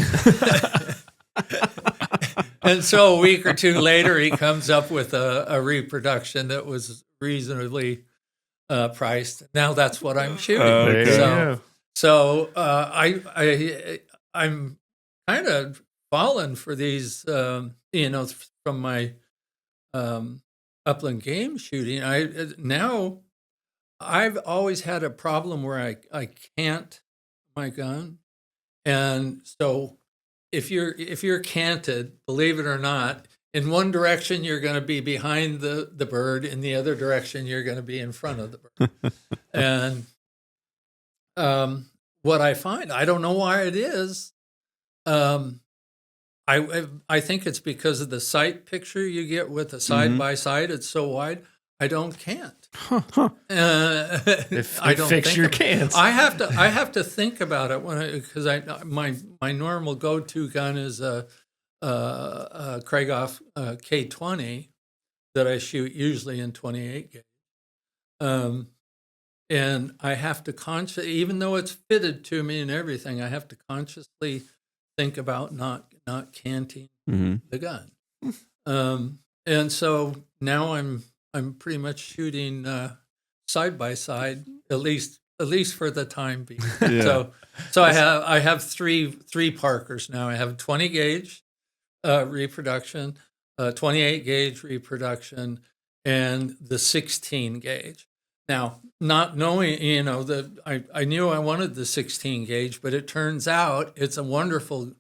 And so a week or two later, he comes up with a reproduction that was reasonably priced. Now that's what I'm shooting. Okay. There you go. So I'm kind of fallen for these, from my upland game shooting. I've always had a problem where I can't my gun, and so if you're canted, believe it or not, in one direction you're going to be behind the bird, in the other direction you're going to be in front of the bird. And what I find, I don't know why it is. I think it's because of the sight picture you get with a side by side. It's so wide. I can't. I don't fix think your of it. cans. I have to think about it because my normal go-to gun is a Krieghoff K20 that I shoot usually in 28 gauge. And I have to even though it's fitted to me and everything, I have to consciously think about not canting the gun. And so now I'm pretty much shooting side by side, at least for the time being. Yeah. So I have three Parkers now. I have 20 gauge reproduction, 28 gauge reproduction, and the 16 gauge. Now, not knowing, I knew I wanted the 16 gauge, but it turns out it's a wonderful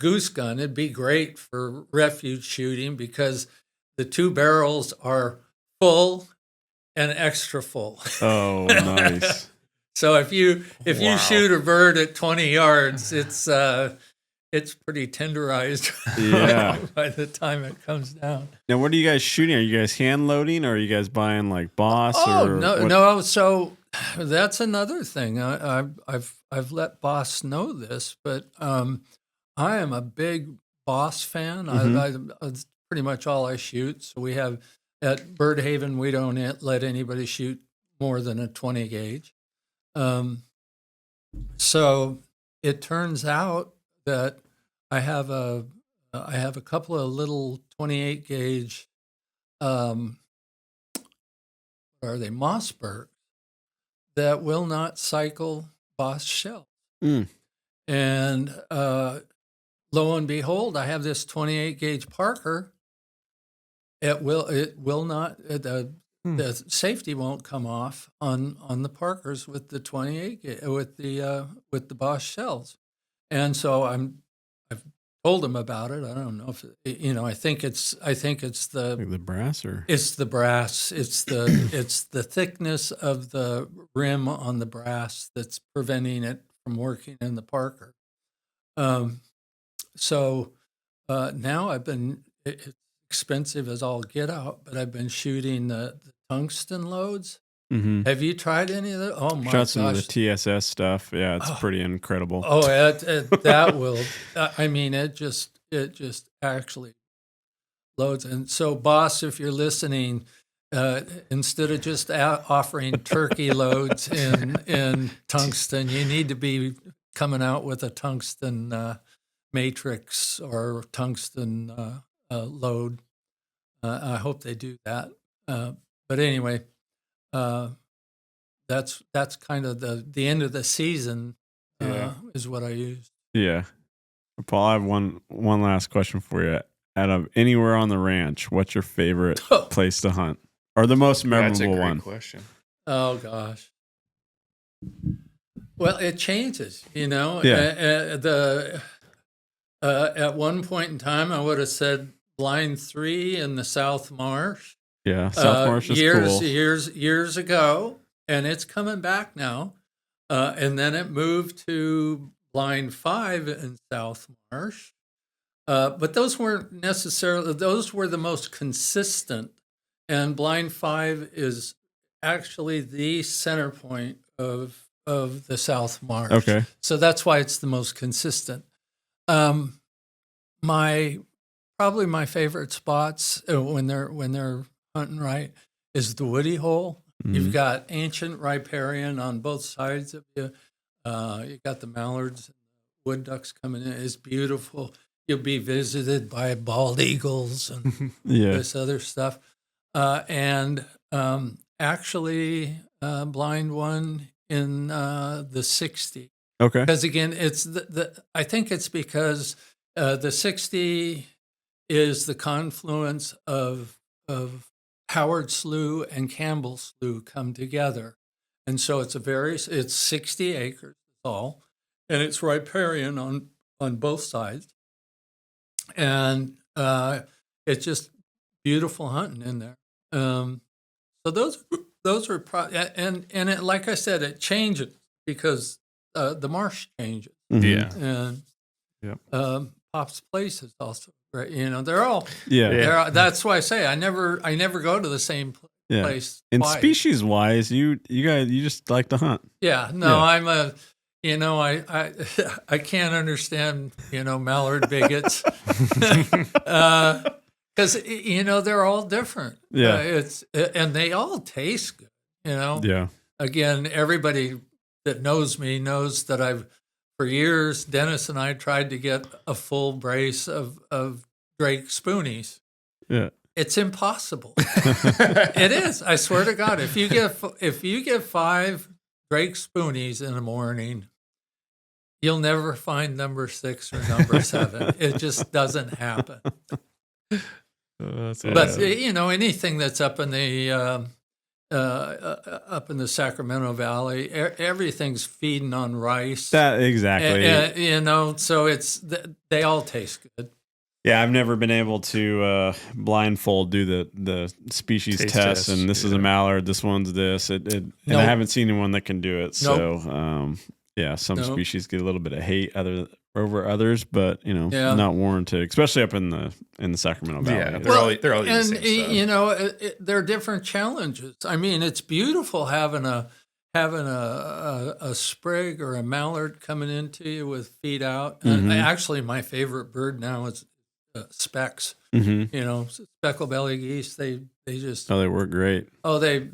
goose gun. It'd be great for refuge shooting because the two barrels are full and extra full. Oh, nice. So if you shoot a bird at 20 yards, it's pretty tenderized by the time it comes down. Now, what are you guys shooting? Are you guys hand loading, or are you guys buying like Boss? No. So that's another thing. I've let Boss know this, but I am a big Boss fan. It's pretty much all I shoot. So we have at Bird Haven, we don't let anybody shoot more than a 20 gauge. So it turns out that I have a couple of little 28 gauge, are they Mossberg, that will not cycle Boss shells. And lo and behold, I have this 28 gauge Parker. It will not. The safety won't come off on the Parkers with the 28 with the Bosch shells, and so I've told him about it. I don't know if I think it's the like the brass or it's the brass. It's the thickness of the rim on the brass that's preventing it from working in the Parker. So now it's expensive as all get out, but I've been shooting the tungsten loads. Have you tried any of that? Oh my gosh. Shot some of the TSS stuff. Yeah, it's pretty incredible. Oh, that will. I mean, it just actually loads. And so, Boss, if you're listening, instead of just offering turkey loads in tungsten, you need to be coming out with a tungsten matrix or tungsten load. I hope they do that. But anyway, that's kind of the end of the season is what I use. Yeah. Paul, I have one last question for you. Out of anywhere on the ranch, what's your favorite place to hunt? Or the most memorable That's a great one? question. Oh, gosh. Well, it changes, Yeah. At one point in time, I would have said Blind 3 in the South Marsh. Yeah, South Marsh is cool. Years ago, and it's coming back now. And then it moved to Blind 5 in South Marsh. But those weren't necessarily, those were the most consistent. And Blind 5 is actually the center point of the South Marsh. Okay. So that's why it's the most consistent. Probably my favorite spots when they're hunting right is the Woody Hole. You've got ancient riparian on both sides of you. You got the mallards and wood ducks coming in. It's beautiful. You'll be visited by bald eagles and this other stuff. And actually, Blind 1 in the 60. Okay. Because again, it's I think it's because the 60 is the confluence of Howard Slough and Campbell Slough come together. And so it's 60 acres all, and it's riparian on both sides. And it's just beautiful hunting in there. So those are and it, like I said, it changes because the marsh changes. Yeah. And Pop's Place is also great. They're all that's why I say I never go to the same place. And twice. species wise, you just like to hunt. Yeah. No, I'm a I can't understand mallard bigots because they're all different. Yeah. And they all taste good. Yeah. Again, everybody that knows me knows that for years, Dennis and I tried to get a full brace of Drake Spoonies. Yeah. It's impossible. It is. I swear to God. If you get 5 Drake Spoonies in the morning, you'll never find number 6 or number 7. It just doesn't happen. But anything that's up in the up in the Sacramento Valley. Everything's feeding on rice. That exactly. You know, so they all taste good. Yeah, I've never been able to blindfold do the species Taste test, test, and this is a mallard, this one's this. And I haven't seen anyone that can do it. So, some species get a little bit of hate over others, but not warranted, especially up in the Sacramento Valley. Yeah, they're all the same stuff. You know, there are different challenges. I mean, it's beautiful having a sprig or a mallard coming into you with feet out. And actually, my favorite bird now is specks. Mm-hmm. You know, speckled belly geese. They just they work great. They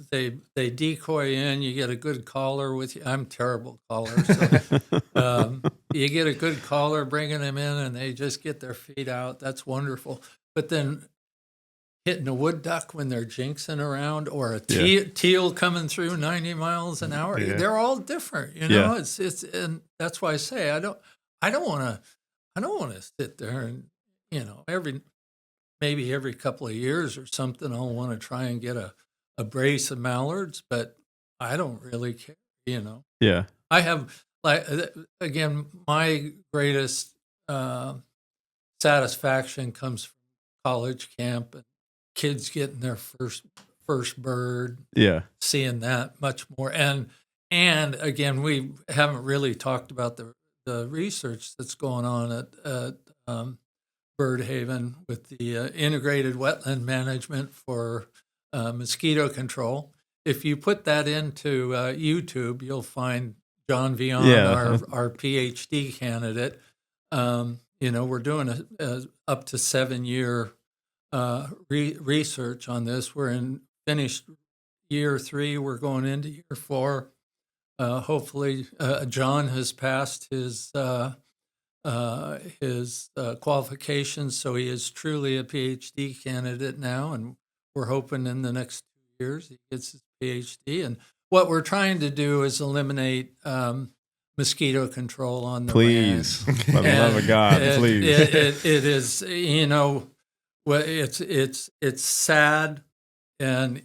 decoy in. You get a good caller with you. I'm terrible caller. So, you get a good caller bringing them in, and they just get their feet out. That's wonderful. But then hitting a wood duck when they're jinxing around, or a teal coming through 90 miles an hour, they're all different. You know, it's and that's why I say I don't want to sit there and maybe every couple of years or something, I'll want to try and get a brace of mallards, but I don't really care, Yeah. I have, again, my greatest satisfaction comes from college camp and kids getting their first bird. Yeah. Seeing that much more. And again, we haven't really talked about the research that's going on at Birdhaven with the integrated wetland management for mosquito control. If you put that into YouTube, you'll find John Vion, our PhD candidate. We're doing a up to 7-year research on this. We're in finished year 3. We're going into year 4. Hopefully, John has passed his qualifications, so he is truly a PhD candidate now, and we're hoping in the next 2 years he gets his PhD. And what we're trying to do is eliminate mosquito control on the please, land. for the love of God, please. It is, it's sad, and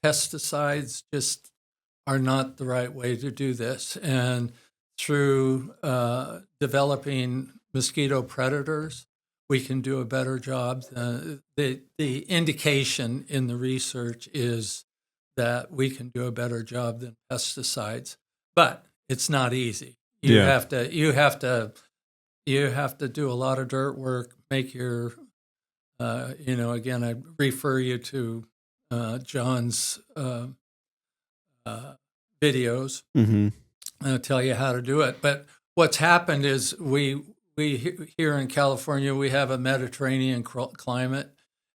pesticides just are not the right way to do this. And through developing mosquito predators, we can do a better job. The indication in the research is that we can do a better job than pesticides, but it's not easy. You have to do a lot of dirt work. Make your, again, I refer you to John's videos. Mm-hmm. I'll tell you how to do it. But what's happened is we here in California, we have a Mediterranean climate,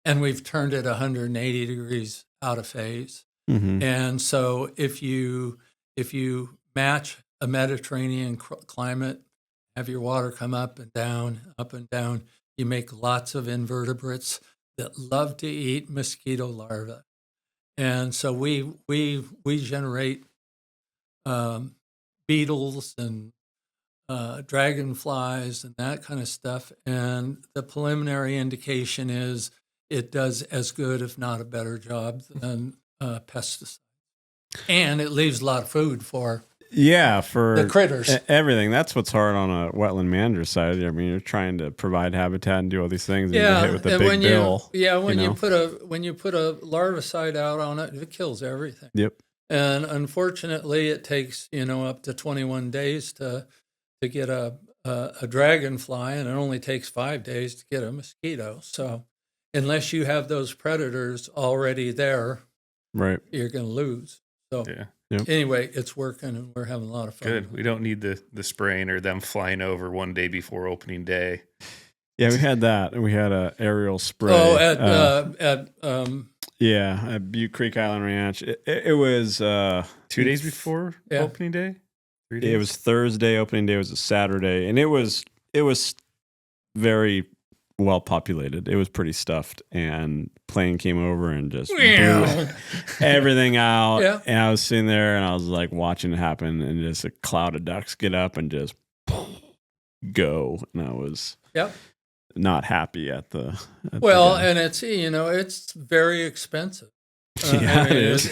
and we've turned it 180 degrees out of phase. Mm-hmm. And so if you match a Mediterranean climate, have your water come up and down, you make lots of invertebrates that love to eat mosquito larvae. And so we generate beetles and dragonflies and that kind of stuff. And the preliminary indication is it does as good, if not a better job than pesticides. And it leaves a lot of food for the critters. Everything. That's what's hard on a wetland manager side. I mean, you're trying to provide habitat and do all these things, and you get hit with a big bill. When you put a larvicide out on it, it kills everything. Yep. And unfortunately, it takes up to 21 days to get a dragonfly, and it only takes 5 days to get a mosquito. So unless you have those predators already there, right, you're going to lose. So anyway, it's working, and we're having a lot of fun. Good. We don't need the spraying or them flying over one day before opening day. Yeah, we had that. We had a aerial spray. Oh, at Butte Creek Island Ranch. It was 2 days before opening day. 3 days. It was Thursday. Opening day was a Saturday, and it was very well populated. It was pretty stuffed, and plane came over and just blew everything out. Yeah. And I was sitting there, and I was like watching it happen, and just a cloud of ducks get up and just go, and I was not happy at the and it's it's very expensive. Yeah, it is.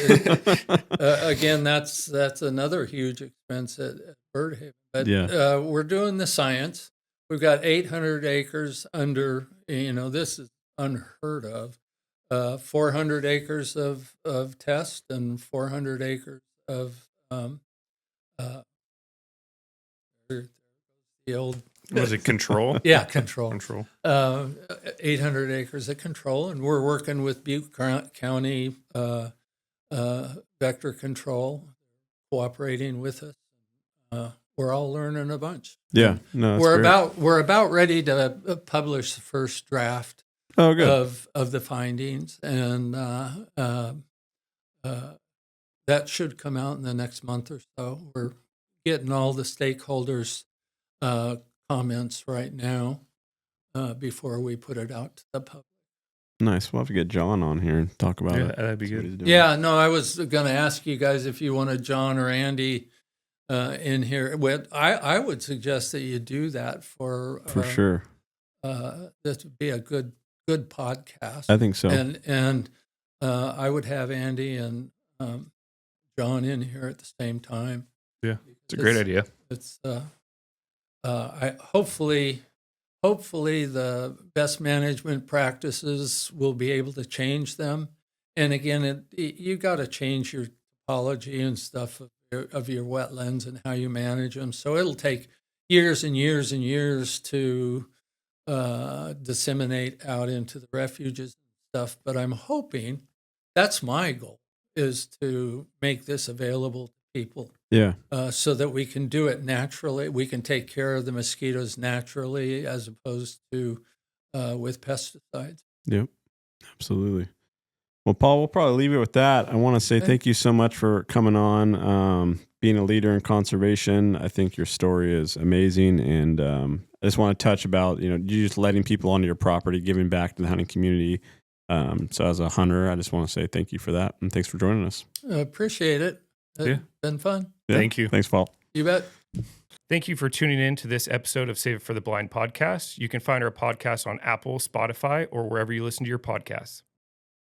Again, that's another huge expense at Bird Haven. But Yeah. we're doing the science. We've got 800 acres under. This is unheard of. 400 acres of test and 400 acres of the old. Was it control? Yeah, control. Control. 800 acres of control, and we're working with Butte County Vector Control, cooperating with us. We're all learning a bunch. Yeah. No, that's great. We're about ready to publish the first draft Oh, good. of the findings, and that should come out in the next month or so. We're getting all the stakeholders' comments right now before we put it out to the public. Nice. We'll have to get John on here and talk about Yeah, it. that'd be See what good. he's doing. Yeah, no, I was going to ask you guys if you wanted John or Andy in here. I would suggest that you do that for sure. This would be a good podcast. I think so. And I would have Andy and John in here at the same time. Yeah, it's a great idea. It's hopefully the best management practices will be able to change them. And again, you got to change your topology and stuff of your wetlands and how you manage them. So it'll take years and years and years to disseminate out into the refuges and stuff. But I'm hoping, that's my goal, is to make this available to people. Yeah. So that we can do it naturally. We can take care of the mosquitoes naturally as opposed to with pesticides. Yep. Absolutely. Well, Paul, we'll probably leave it with that. I want to say thank you so much for coming on, being a leader in conservation. I think your story is amazing. And I just want to touch about, you just letting people onto your property, giving back to the hunting community. So as a hunter, I just want to say thank you for that. And thanks for joining us. Appreciate it. It's been fun. Yeah. Thank you. Thanks, Paul. You bet. Thank you for tuning in to this episode of Save It for the Blind podcast. You can find our podcast on Apple, Spotify, or wherever you listen to your podcasts.